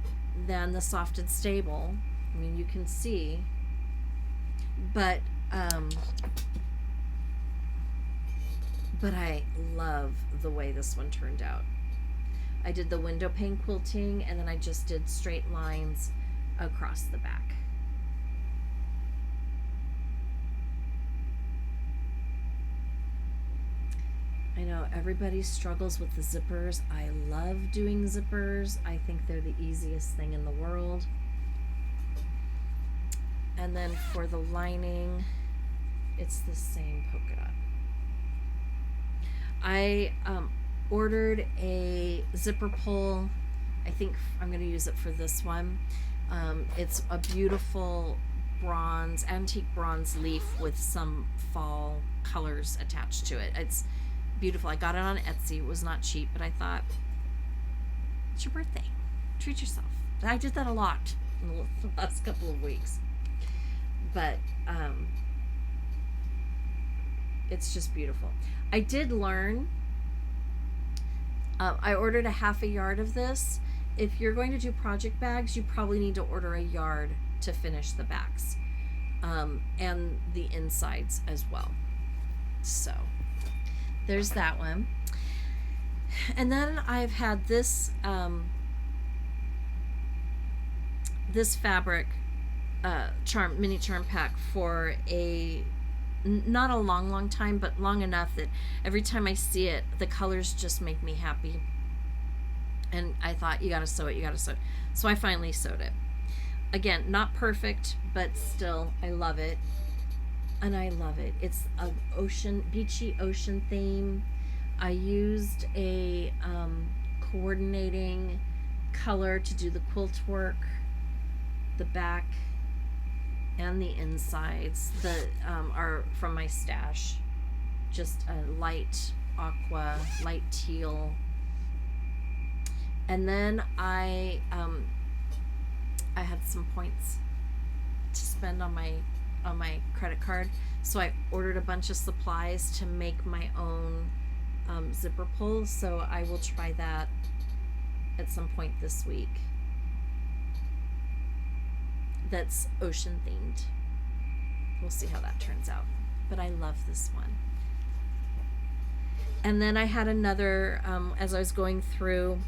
Speaker 1: than the Soft and Stable. I mean, you can see, but I love the way this one turned out. I did the window pane quilting, and then I just did straight lines across the back. I know everybody struggles with the zippers. I love doing zippers. I think they're the easiest thing in the world. And then for the lining, it's the same polka dot. I ordered a zipper pull. I think I'm going to use it for this one. It's a beautiful bronze, antique bronze leaf with some fall colors attached to it. It's beautiful. I got it on Etsy. It was not cheap, but I thought, it's your birthday. Treat yourself. I did that a lot in the last couple of weeks. But it's just beautiful. I did learn, I ordered a half a yard of this. If you're going to do project bags, you probably need to order a yard to finish the backs and the insides as well. So there's that one. And then I've had this this fabric mini charm pack for not a long time, but long enough that every time I see it, the colors just make me happy. And I thought, you gotta sew it. So I finally sewed it. Again, not perfect, but still, I love it. And I love it. It's an beachy ocean theme. I used a coordinating color to do the quilt work, the back and the insides that are from my stash. Just a light aqua, light teal. And then I had some points to spend on my credit card, so I ordered a bunch of supplies to make my own zipper pulls. So I will try that at some point this week. That's ocean themed. We'll see how that turns out, but I love this one. And then I had another, as I was going through,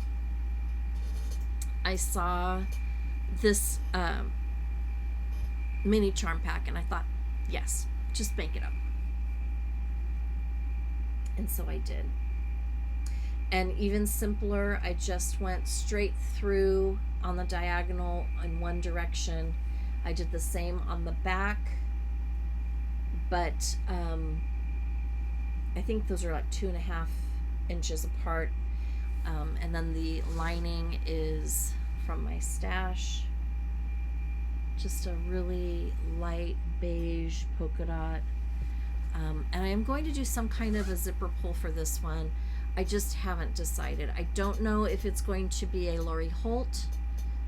Speaker 1: I saw this mini charm pack, and I thought, yes, just make it up. And so I did. And even simpler, I just went straight through on the diagonal in one direction. I did the same on the back, but I think those are like 2.5 inches apart. And then the lining is from my stash. Just a really light beige polka dot. And I am going to do some kind of a zipper pull for this one. I just haven't decided. I don't know if it's going to be a Lori Holt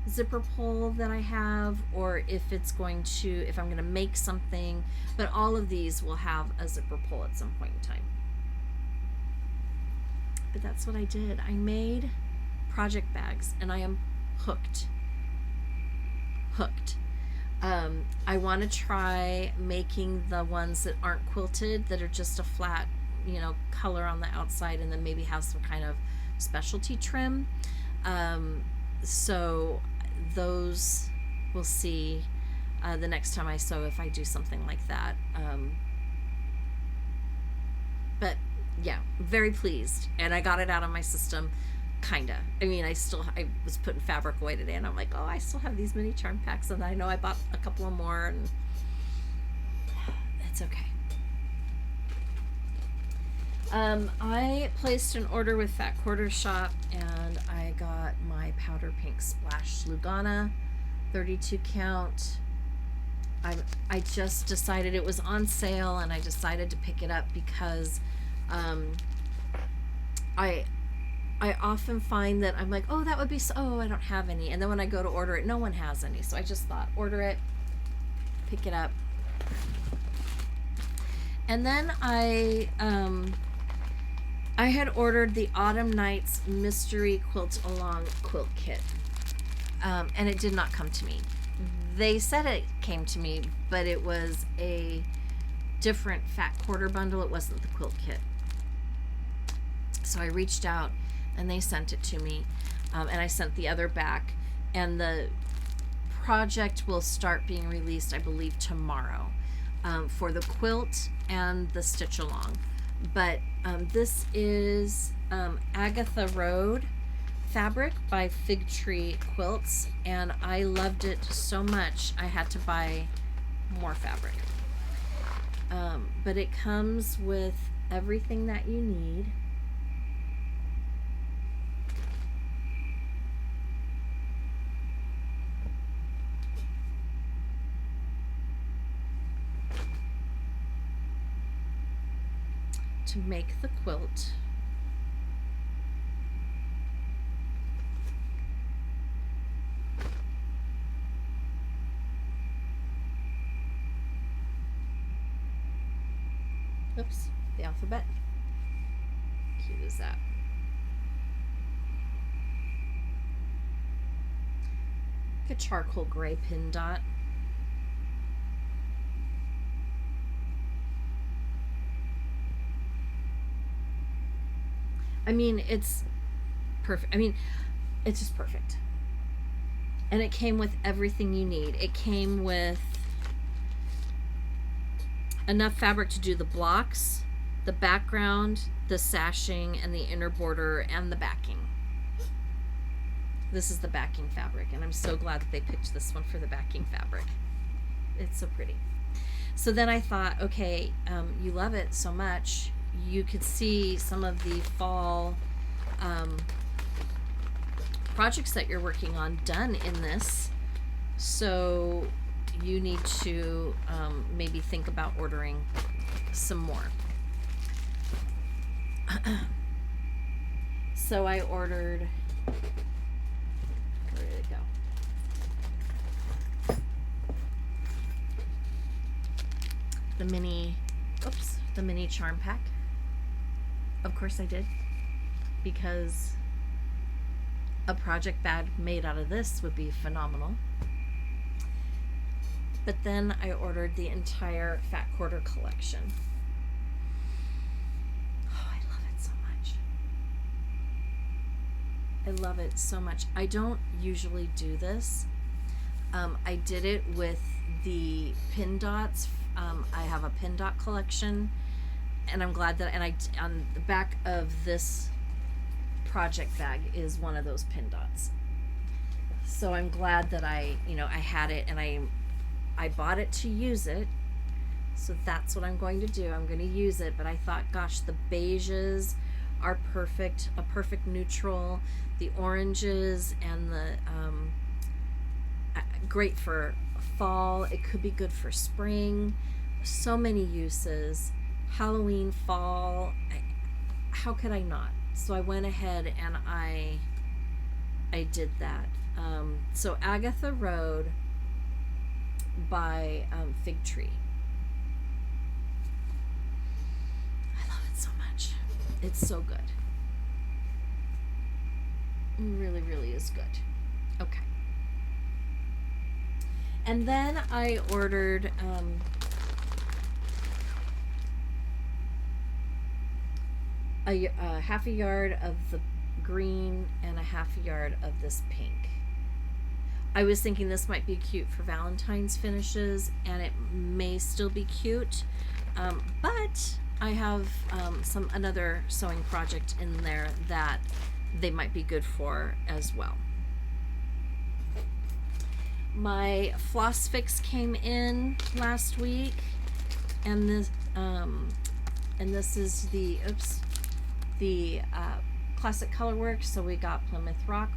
Speaker 1: zipper pull that I have, or if it's going to, if I'm going to make something, but all of these will have a zipper pull at some point in time. But that's what I did. I made project bags, and I am hooked. I want to try making the ones that aren't quilted, that are just a flat, color on the outside, and then maybe have some kind of specialty trim. So those, we'll see the next time I sew if I do something like that. yeah, very pleased. And I got it out of my system, kinda. I mean, I was putting fabric away today, and I'm like, oh, I still have these mini charm packs, and I know I bought a couple of more, and it's okay. I placed an order with Fat Quarter Shop, and I got my powder pink splash Lugana 32 count. I just decided it was on sale, and I decided to pick it up because I often find that I'm like, oh, that would be I don't have any, and then when I go to order it, no one has any, so I just thought, order it, pick it up. And then I had ordered the Autumn Nights Mystery Quilt Along quilt kit, and it did not come to me. They said it came to me, but it was a different Fat Quarter bundle. It wasn't the quilt kit. So I reached out, and they sent it to me, and I sent the other back, and the project will start being released, I believe, tomorrow, for the quilt and the stitch along. But this is Agatha Road fabric by Fig Tree Quilts, and I loved it so much I had to buy more fabric. But it comes with everything that you need. To make the quilt. Oops, the alphabet. Cute as that. Like a charcoal gray pin dot. I mean, it's perfect. I mean, it's just perfect. And it came with everything you need. It came with enough fabric to do the blocks, the background, the sashing, and the inner border, and the backing. This is the backing fabric, and I'm so glad that they picked this one for the backing fabric. It's so pretty. So then I thought, okay, you love it so much, you could see some of the fall projects that you're working on done in this. So you need to maybe think about ordering some more. So I ordered, where did it go? The mini charm pack. Of course I did, because a project bag made out of this would be phenomenal. But then I ordered the entire Fat Quarter collection. Oh, I love it so much. I love it so much. I don't usually do this. I did it with the pin dots. I have a pin dot collection, and I'm glad that, and on the back of this project bag is one of those pin dots. So I'm glad that I had it, and I bought it to use it. So that's what I'm going to do. I'm going to use it, but I thought, gosh, the beiges are perfect, a perfect neutral. The oranges and the great for fall. It could be good for spring. So many uses. Halloween, fall. How could I not? So I went ahead and I did that. So Agatha Road by Fig Tree. I love it so much. It's so good. It really, really is good. Okay. And then I ordered a half a yard of the green and a half a yard of this pink. I was thinking this might be cute for Valentine's finishes, and it may still be cute, but I have another sewing project in there that they might be good for as well. My floss fix came in last week, and this is the classic color work. So we got Plymouth Rock,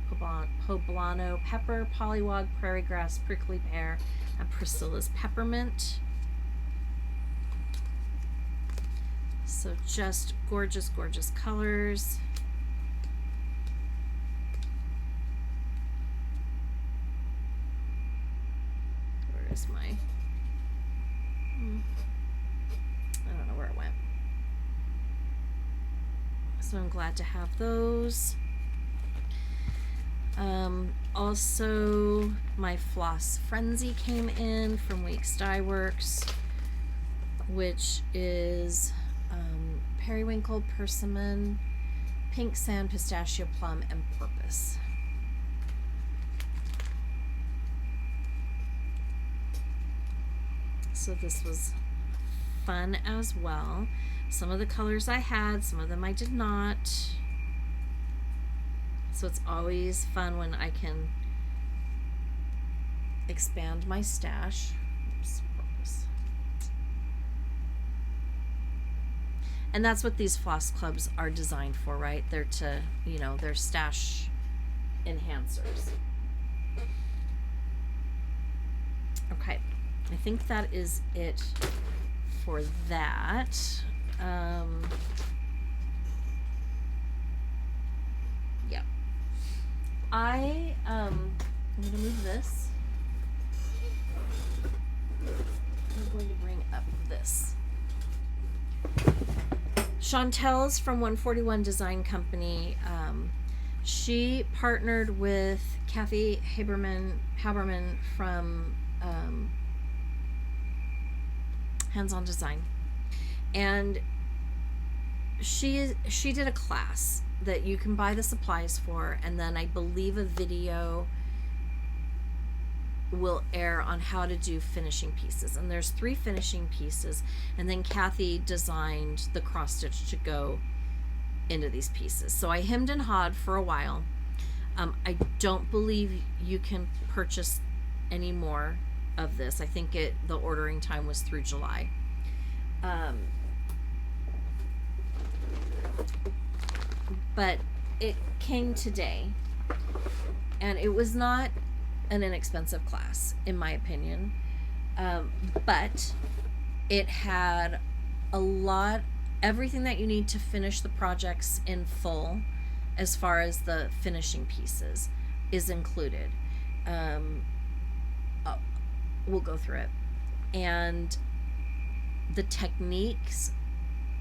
Speaker 1: Poblano Pepper, Pollywog, Prairie Grass, Prickly Pear, and Priscilla's Peppermint. So just gorgeous, gorgeous colors. Where is my... I don't know where it went. So I'm glad to have those. Also, my Floss Frenzy came in from Weeks Dye Works, which is periwinkle, persimmon, pink sand, pistachio, plum, and porpoise. So this was fun as well. Some of the colors I had, some of them I did not. So it's always fun when I can expand my stash. Oops, porpoise. And that's what these floss clubs are designed for, right? They're to, you know, they're stash enhancers. Okay, I think that is it for that. Yeah. I'm gonna move this. I'm going to bring up this. Chantel's from 141 Design Company. She partnered with Kathy Haberman from Hands-On Design, and she did a class that you can buy the supplies for, and then I believe a video will air on how to do finishing pieces. And there's 3 finishing pieces, and then Kathy designed the cross stitch to go into these pieces. So I hemmed and hawed for a while. I don't believe you can purchase any more of this. I think the ordering time was through July. But it came today, and it was not an inexpensive class, in my opinion, but it had everything that you need to finish the projects in full, as far as the finishing pieces is included. We'll go through it, and the techniques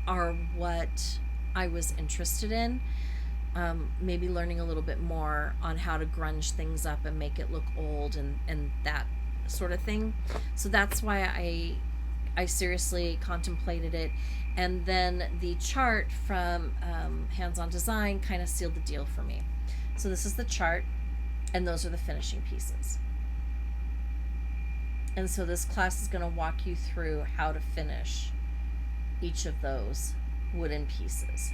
Speaker 1: are what I was interested in. Maybe learning a little bit more on how to grunge things up and make it look old and that sort of thing. So that's why I seriously contemplated it. And then the chart from Hands-On Design kind of sealed the deal for me. So this is the chart, and those are the finishing pieces. And so this class is going to walk you through how to finish each of those wooden pieces.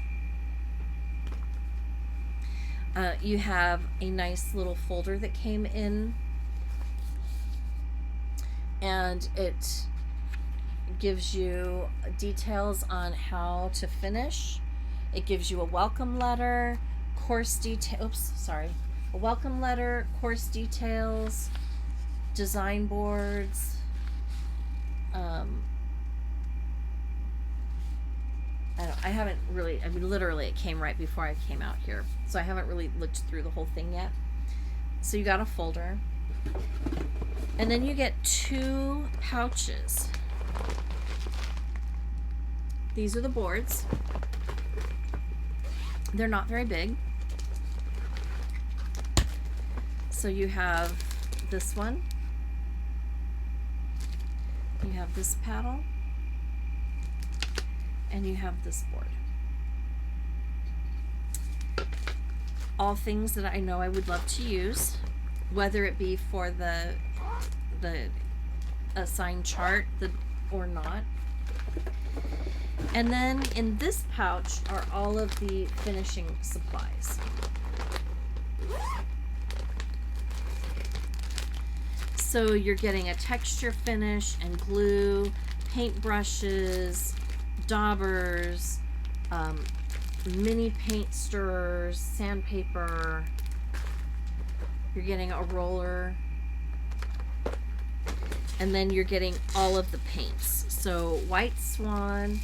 Speaker 1: You have a nice little folder that came in, and it gives you details on how to finish. It gives you a welcome letter, course a welcome letter, course details, design boards, literally it came right before I came out here, so I haven't really looked through the whole thing yet. So you got a folder, and then you get 2 pouches. These are the boards. They're not very big. So you have this one, you have this paddle, and you have this board. All things that I know I would love to use, whether it be for the assigned chart or not. And then in this pouch are all of the finishing supplies. So you're getting a texture finish and glue, paint brushes, daubers, mini paint stirrers, sandpaper. You're getting a roller. And then you're getting all of the paints. So White Swan,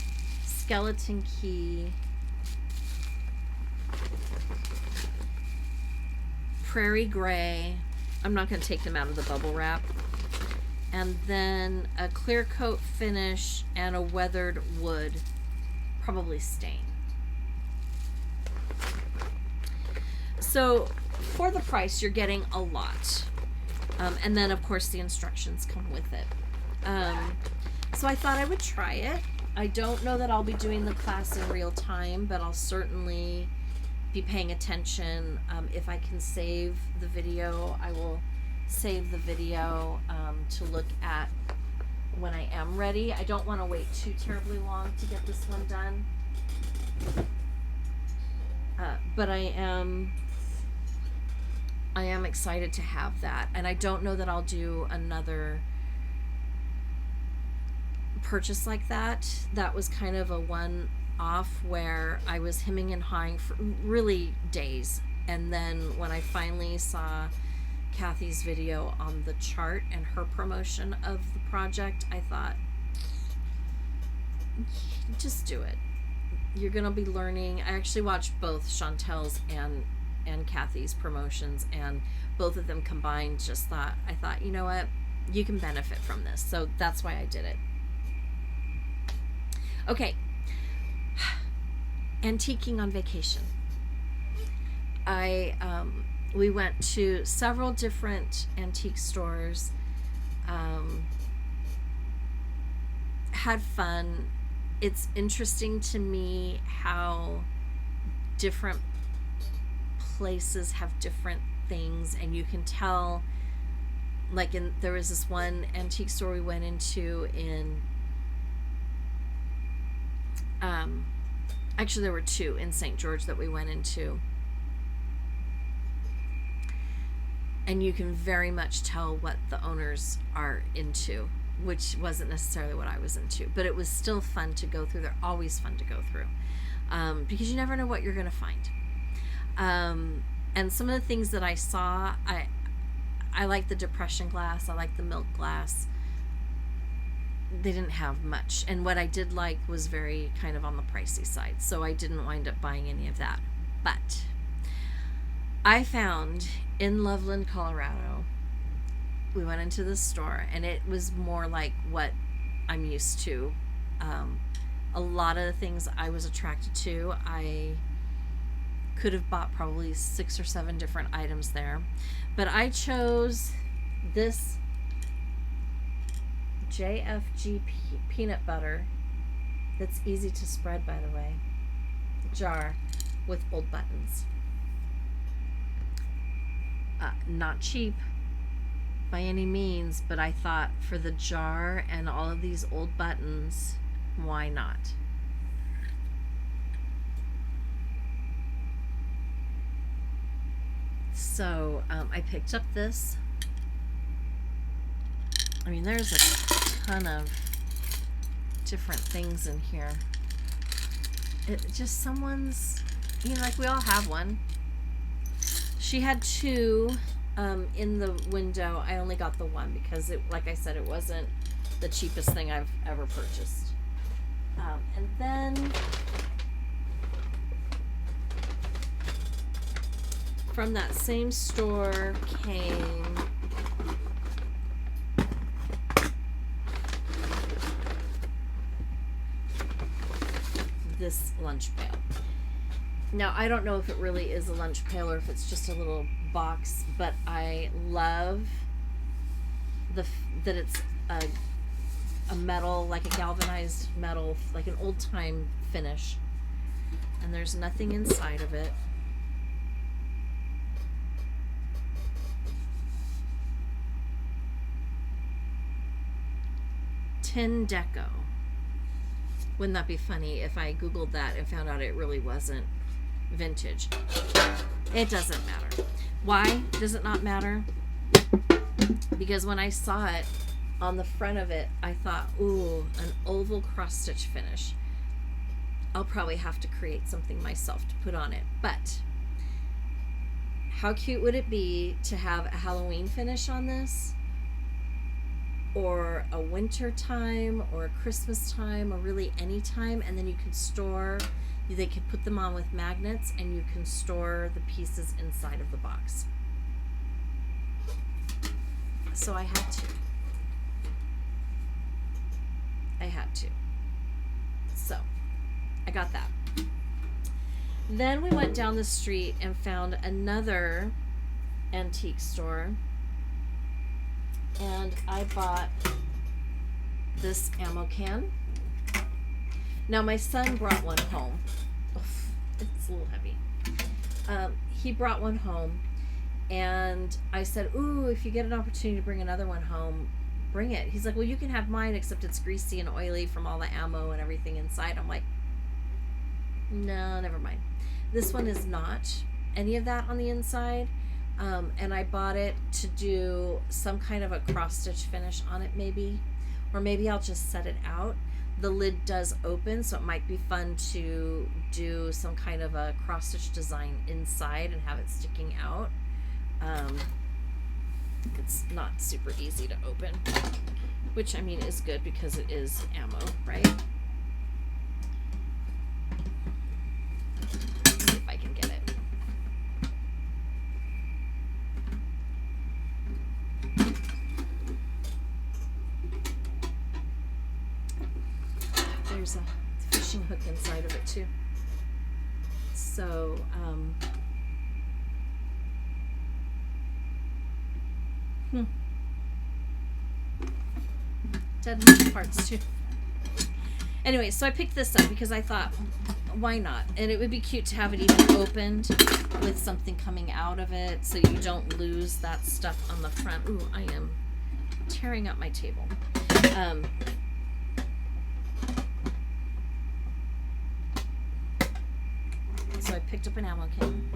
Speaker 1: Skeleton Key, Prairie Gray. I'm not going to take them out of the bubble wrap. And then a clear coat finish and a weathered wood, probably stain. So for the price, you're getting a lot. And then, of course, the instructions come with it. So I thought I would try it. I don't know that I'll be doing the class in real time, but I'll certainly be paying attention. If I can save the video, I will save the video to look at when I am ready. I don't want to wait too terribly long to get this one done. But I am excited to have that, and I don't know that I'll do another purchase like that. That was kind of a one-off where I was hemming and hawing for really days, and then when I finally saw Kathy's video on the chart and her promotion of the project, I thought, just do it. You're gonna be learning. I actually watched both Chantel's and Kathy's promotions, and both of them combined. I thought, you know what, you can benefit from this. So that's why I did it. Okay. Antiquing on vacation. We went to several different antique stores, had fun. It's interesting to me how different places have different things, and you can tell, like there was this one antique store we went into in actually there were two in St. George that we went into, and you can very much tell what the owners are into, which wasn't necessarily what I was into, but it was still fun to go through. They're always fun to go through, because you never know what you're going to find. And some of the things that I saw, I like the depression glass. I like the milk glass. They didn't have much. And what I did like was very kind of on the pricey side. So I didn't wind up buying any of that. But I found in Loveland, Colorado, we went into the store, and it was more like what I'm used to. A lot of the things I was attracted to, I could have bought probably 6 or 7 different items there, but I chose this JFG peanut butter that's easy to spread, by the way, jar with old buttons. Not cheap by any means, but I thought for the jar and all of these old buttons, why not? So I picked up this. I mean, there's a ton of different things in here. It just someone's, you know, like we all have one. She had 2 in the window. I only got the one because it, like I said, it wasn't the cheapest thing I've ever purchased. And then from that same store came this lunch pail. Now, I don't know if it really is a lunch pail or if it's just a little box, but I love that it's a metal, like a galvanized metal, like an old time finish, and there's nothing inside of it. Tin Deco. Wouldn't that be funny if I Googled that and found out it really wasn't vintage? It doesn't matter. Why does it not matter? Because when I saw it on the front of it, I thought, ooh, an oval cross stitch finish. I'll probably have to create something myself to put on it. But how cute would it be to have a Halloween finish on this? Or a winter time, or a Christmas time, or really any time, and then you could store, they could put them on with magnets, and you can store the pieces inside of the box. So I had to. So I got that. Then we went down the street and found another antique store, and I bought this ammo can. Now my son brought one home. Oof, it's a little heavy. He brought one home, and I said, ooh, if you get an opportunity to bring another one home, bring it. He's like, well, you can have mine, except it's greasy and oily from all the ammo and everything inside. I'm like, no, never mind. This one is not any of that on the inside. And I bought it to do some kind of a cross stitch finish on it, maybe, or maybe I'll just set it out. The lid does open, so it might be fun to do some kind of a cross stitch design inside and have it sticking out. It's not super easy to open, which I mean is good because it is ammo, right? Let's see if I can get it. There's a fishing hook inside of it too. So, dead metal parts too. Anyway, so I picked this up because I thought, why not? And it would be cute to have it even opened with something coming out of it, so you don't lose that stuff on the front. Ooh, I am tearing up my table. So I picked up an ammo can,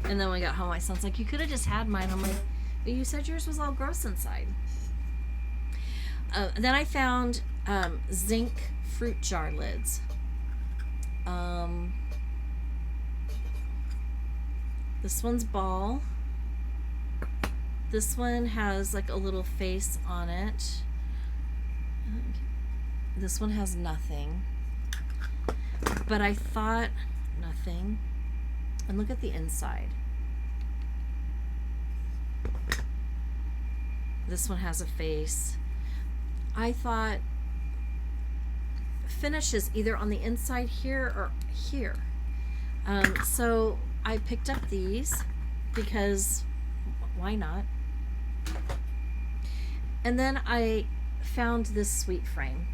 Speaker 1: and then when I got home, my son's like, you could have just had mine. I'm like, but you said yours was all gross inside. Then I found zinc fruit jar lids. This one's ball. This one has like a little face on it. This one has nothing. But I thought, nothing. And look at the inside. This one has a face. I thought finishes either on the inside here or here. So I picked up these because why not? And then I found this sweet frame.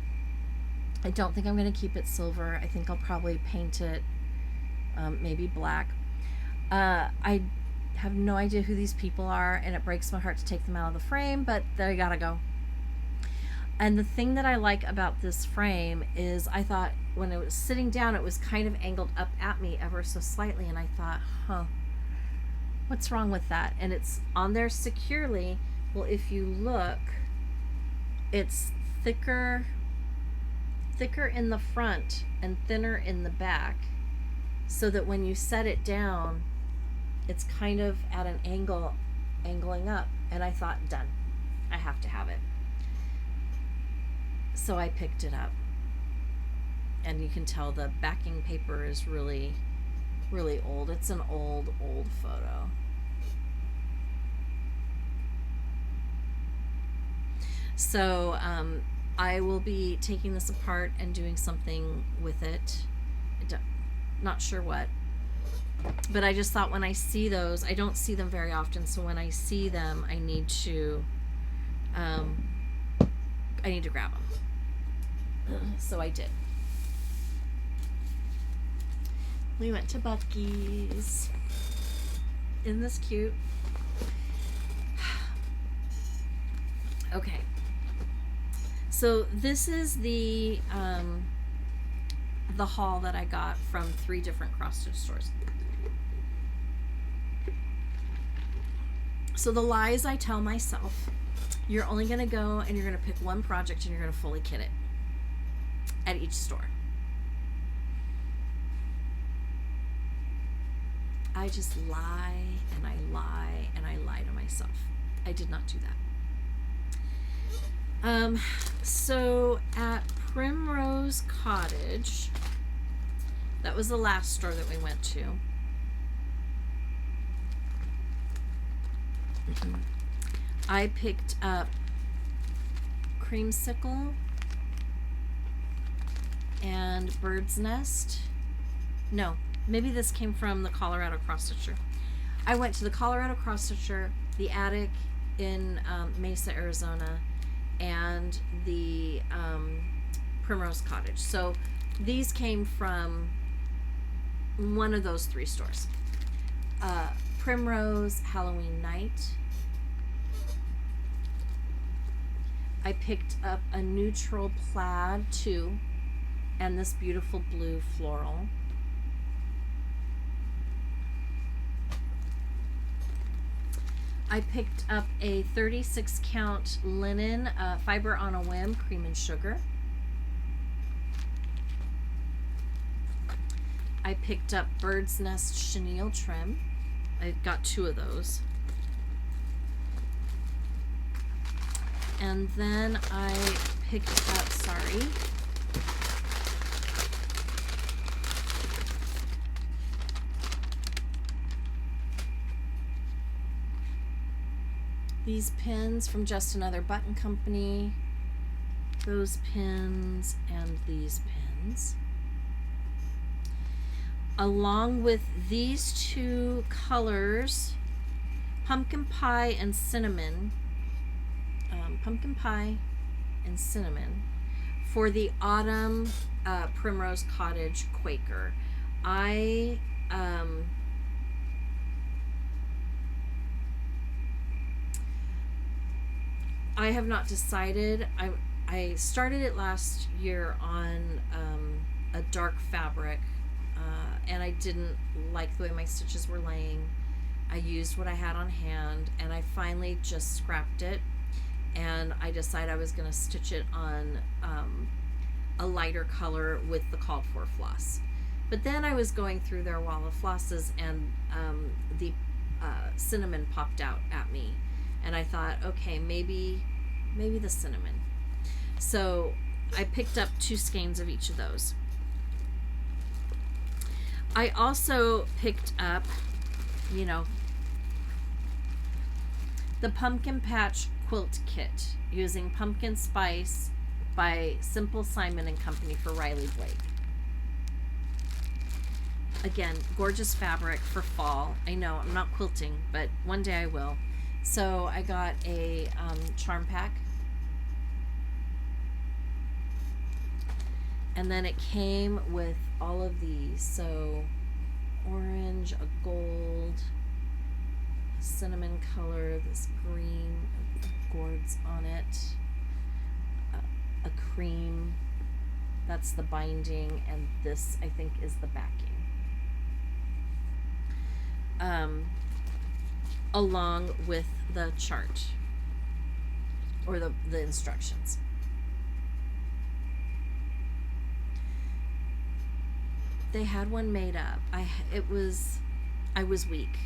Speaker 1: I don't think I'm going to keep it silver. I think I'll probably paint it maybe black. I have no idea who these people are, and it breaks my heart to take them out of the frame, but they gotta go. And the thing that I like about this frame is I thought when it was sitting down, it was kind of angled up at me ever so slightly, and I thought, what's wrong with that? And it's on there securely. Well, if you look, it's thicker in the front and thinner in the back, so that when you set it down, it's kind of at an angle, angling up. And I thought, done. I have to have it. So I picked it up. And you can tell the backing paper is really, really old. It's an old photo. So I will be taking this apart and doing something with it. Not sure what. But I just thought when I see those, I don't see them very often, so when I see them, I need to grab them. So I did. We went to Buc-ee's. Isn't this cute? Okay. So this is the the haul that I got from 3 different cross stitch stores. So the lies I tell myself, you're only going to go and you're going to pick one project and you're going to fully kit it at each store. I just lie and I lie and I lie to myself. I did not do that. So at Primrose Cottage, that was the last store that we went to. I picked up Creamsicle and Bird's Nest. No, maybe this came from the Colorado Cross Stitcher. I went to the Colorado Cross Stitcher, the Attic in Mesa, Arizona, and the Primrose Cottage. So these came from one of those 3 stores. Primrose Halloween Night. I picked up a neutral plaid too, and this beautiful blue floral. I picked up a 36 count linen fiber on a whim, cream and sugar. I picked up Bird's Nest chenille trim. I got 2 of those. And then I picked up, these pins from Just Another Button Company, those pins, and these pins. Along with these 2 colors, Pumpkin Pie and Cinnamon, for the Autumn Primrose Cottage Quaker. I have not decided. I started it last year on a dark fabric, and I didn't like the way my stitches were laying. I used what I had on hand, and I finally just scrapped it, and I decided I was going to stitch it on a lighter color with the called for floss. But then I was going through their wall of flosses, and the cinnamon popped out at me, and I thought, okay, maybe the cinnamon. So I picked up 2 skeins of each of those. I also picked up, the Pumpkin Patch Quilt Kit using Pumpkin Spice by Simple Simon and Company for Riley Blake. Again, gorgeous fabric for fall. I know I'm not quilting, but one day I will. So I got a charm pack, and then it came with all of these. So orange, a gold, cinnamon color, this green gourds on it, a cream, that's the binding, and this I think is the backing. Along with the chart or the instructions. They had one made up. I was weak,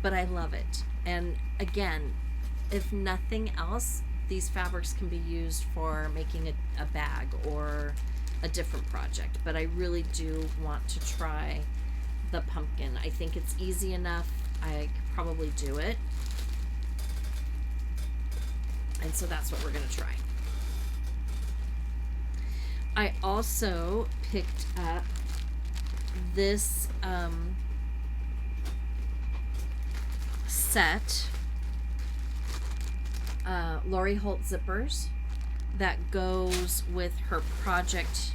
Speaker 1: but I love it. And again, if nothing else, these fabrics can be used for making a bag or a different project. But I really do want to try the pumpkin. I think it's easy enough. I could probably do it. And so that's what we're going to try. I also picked up this set, Lori Holt zippers that goes with her project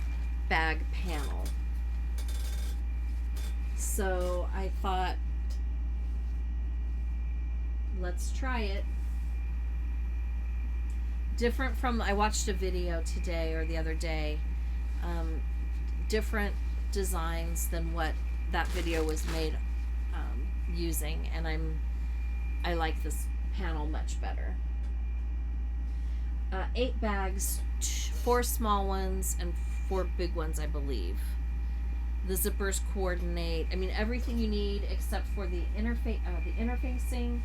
Speaker 1: bag panel. So I thought, let's try it. Different from, I watched a video today or the other day, different designs than what that video was made using, and I like this panel much better. 8 bags, 4 small ones and 4 big ones, I believe. The zippers coordinate, I mean, everything you need except for the interfacing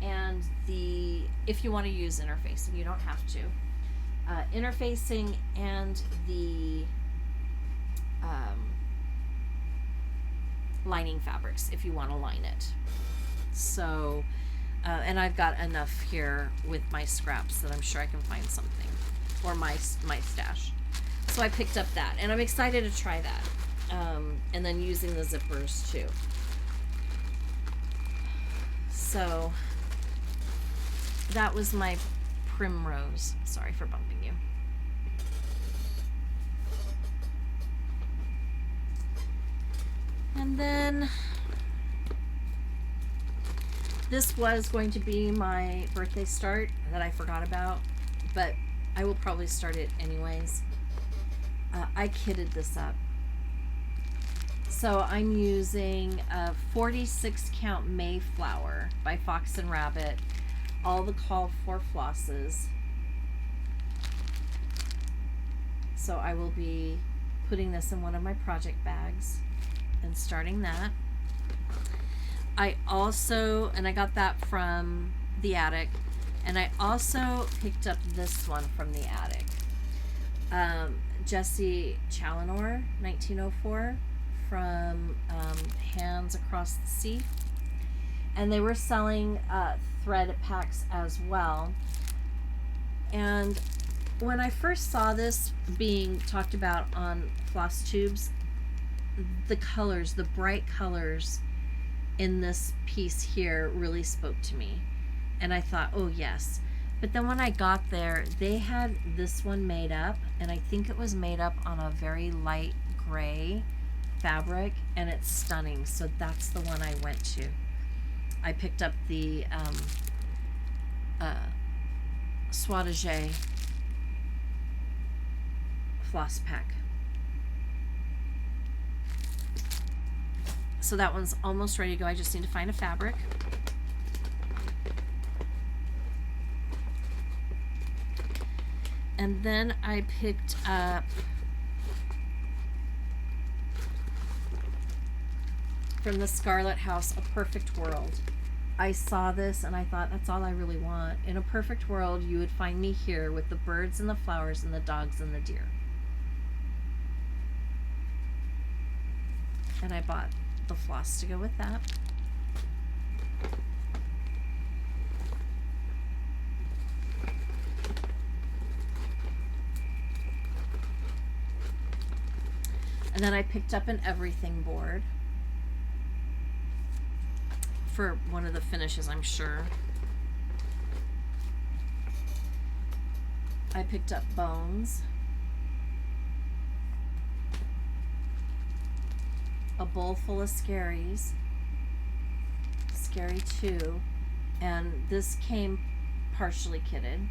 Speaker 1: and the, if you want to use interfacing, you don't have to. Interfacing and the lining fabrics if you want to line it. So, and I've got enough here with my scraps that I'm sure I can find something, or my stash. So I picked up that, and I'm excited to try that. And then using the zippers too. So that was my Primrose. Sorry for bumping you. And then this was going to be my birthday start that I forgot about, but I will probably start it anyways. I kitted this up. So I'm using a 46 count Mayflower by Fox and Rabbit, all the called for flosses. So I will be putting this in one of my project bags and starting that. I also, and I got that from the attic, and I also picked up this one from the attic. Jesse Challenor, 1904, from Hands Across the Sea. And they were selling thread packs as well. And when I first saw this being talked about on Flosstubes, the colors, the bright colors in this piece here really spoke to me. And I thought, oh yes. But then when I got there, they had this one made up, and I think it was made up on a very light gray fabric, and it's stunning. So that's the one I went to. I picked up the Cottage floss pack. So that one's almost ready to go. I just need to find a fabric. And then I picked up from the Scarlet House, A Perfect World. I saw this and I thought, that's all I really want. In a perfect world, you would find me here with the birds and the flowers and the dogs and the deer. And I bought the floss to go with that. And then I picked up an everything board for one of the finishes, I'm sure. I picked up bones, a bowl full of scaries, scary 2, and this came partially kitted.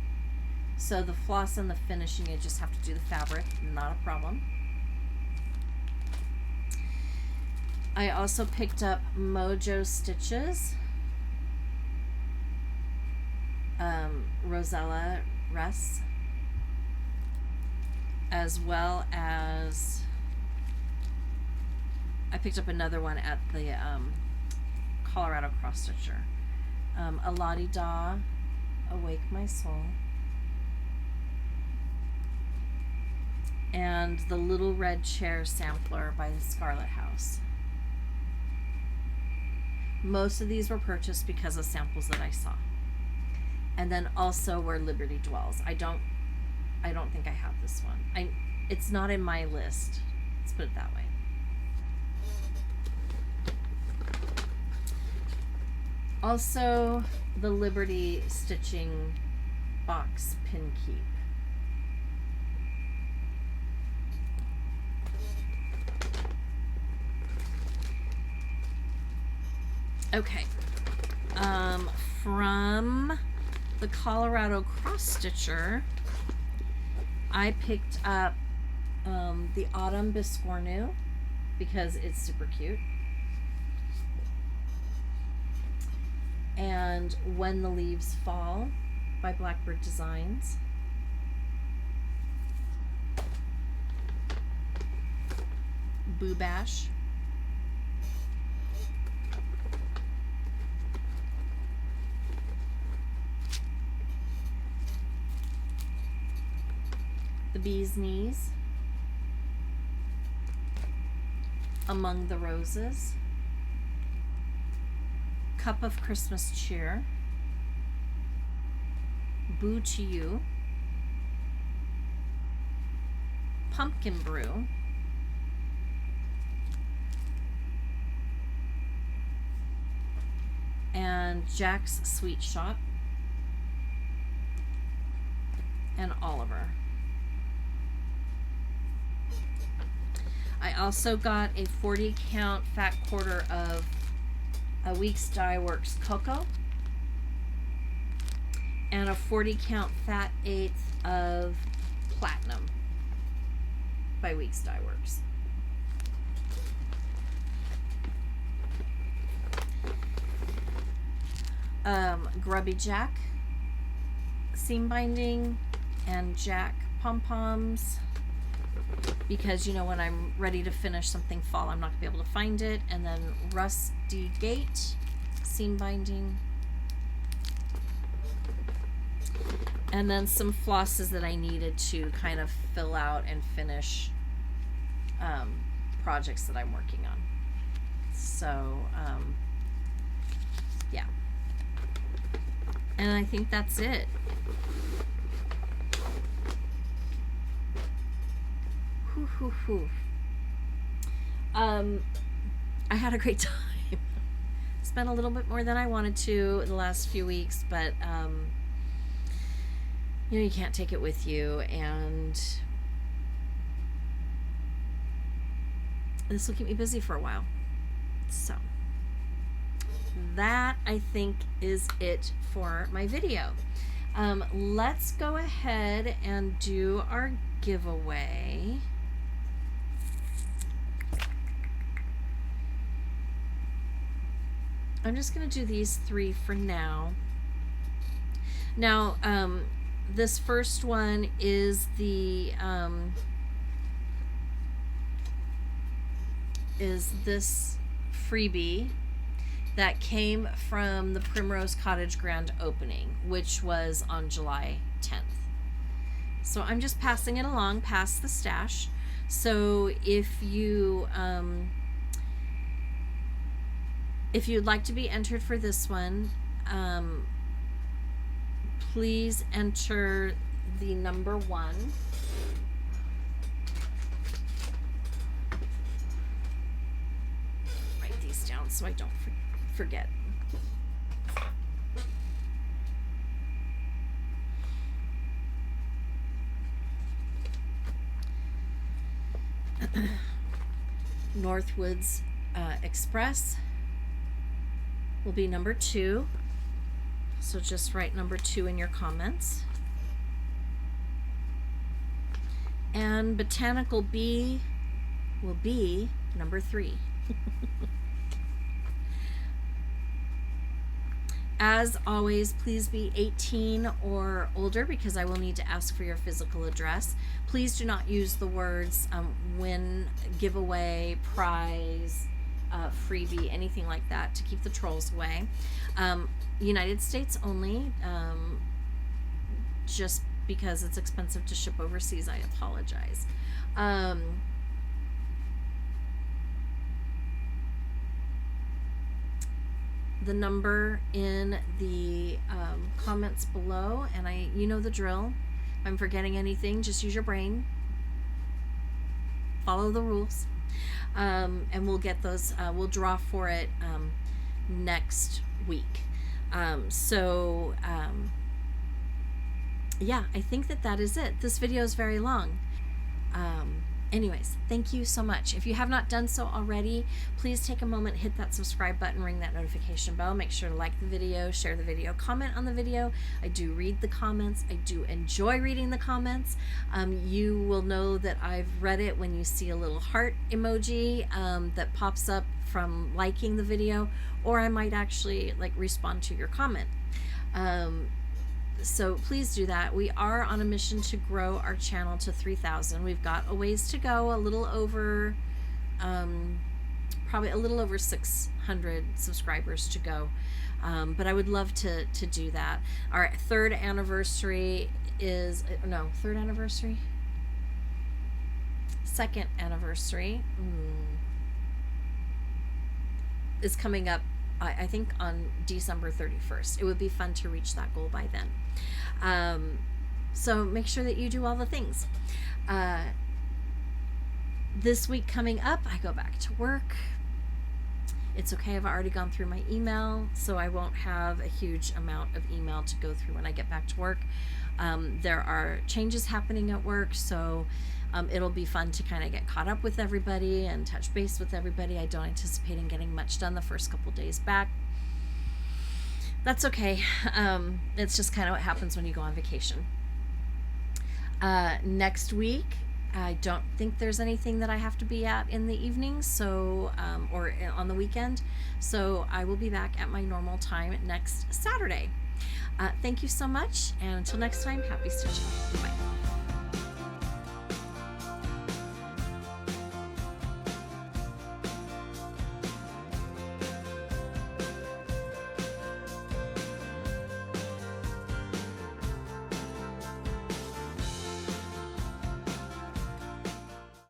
Speaker 1: So the floss and the finishing, you just have to do the fabric, not a problem. I also picked up Mojo Stitches, Rosella Russ, as well as I picked up another one at the Colorado Cross Stitcher. A Lottie Daw, Awake My Soul, and the Little Red Chair Sampler by the Scarlet House. Most of these were purchased because of samples that I saw. And then also Where Liberty Dwells. I don't think I have this one. It's not in my list. Let's put it that way. Also, the Liberty Stitching Box Pin Keep. Okay, from the Colorado Cross Stitcher, I picked up the Autumn Biscornu because it's super cute. And When the Leaves Fall by Blackbird Designs. Boo Bash. The Bee's Knees. Among the Roses. Cup of Christmas Cheer. Boo to You. Pumpkin Brew. And Jack's Sweet Shop. And Oliver. I also got a 40 count fat quarter of a Weeks Dye Works Cocoa and a 40 count fat eighth of Platinum by Weeks Dye Works. Grubby Jack seam binding and Jack pom-poms, because you know when I'm ready to finish something fall I'm not gonna be able to find it. And then Rusty Gate seam binding, and then some flosses that I needed to kind of fill out and finish projects that I'm working on. So yeah, and I think that's it. I had a great time. Spent a little bit more than I wanted to the last few weeks, but you know, you can't take it with you, and this will keep me busy for a while. So that, I think, is it for my video. Let's go ahead and do our giveaway. I'm just going to do these three for now. Now, this first one is the is this freebie that came from the Primrose Cottage grand opening, which was on July 10th. So I'm just passing it along past the stash. So if you'd like to be entered for this one, please enter the number 1. Write these down so I don't forget. Northwoods Express will be number 2. So just write number 2 in your comments. And Botanical Bee will be number 3. As always, please be 18 or older because I will need to ask for your physical address. Please do not use the words win, giveaway, prize, freebie, anything like that, to keep the trolls away. United States only, just because it's expensive to ship overseas. I apologize. The number in the comments below, and you know the drill. If I'm forgetting anything, just use your brain, follow the rules, and we'll get those, we'll draw for it next week. Yeah, I think that is it. This video is very long. Anyways, thank you so much. If you have not done so already, please take a moment, hit that subscribe button, ring that notification bell. Make sure to like the video, share the video, comment on the video. I do read the comments. I do enjoy reading the comments. You will know that I've read it when you see a little heart emoji that pops up from liking the video, or I might actually like respond to your comment. So please do that. We are on a mission to grow our channel to 3,000. We've got a ways to go, a little over, probably a little over 600 subscribers to go. But I would love to do that. Our third anniversary is, no, third anniversary? Second anniversary is coming up, I think on December 31st. It would be fun to reach that goal by then. So make sure that you do all the things. This week coming up, I go back to work. It's okay, I've already gone through my email, so I won't have a huge amount of email to go through when I get back to work. There are changes happening at work, so it'll be fun to kind of get caught up with everybody and touch base with everybody. I don't anticipate in getting much done the first couple days back. That's okay. It's just kind of what happens when you go on vacation. Next week, I don't think there's anything that I have to be at in the evening, so or on the weekend. So I will be back at my normal time next Saturday. Thank you so much, and until next time, happy stitching. Bye.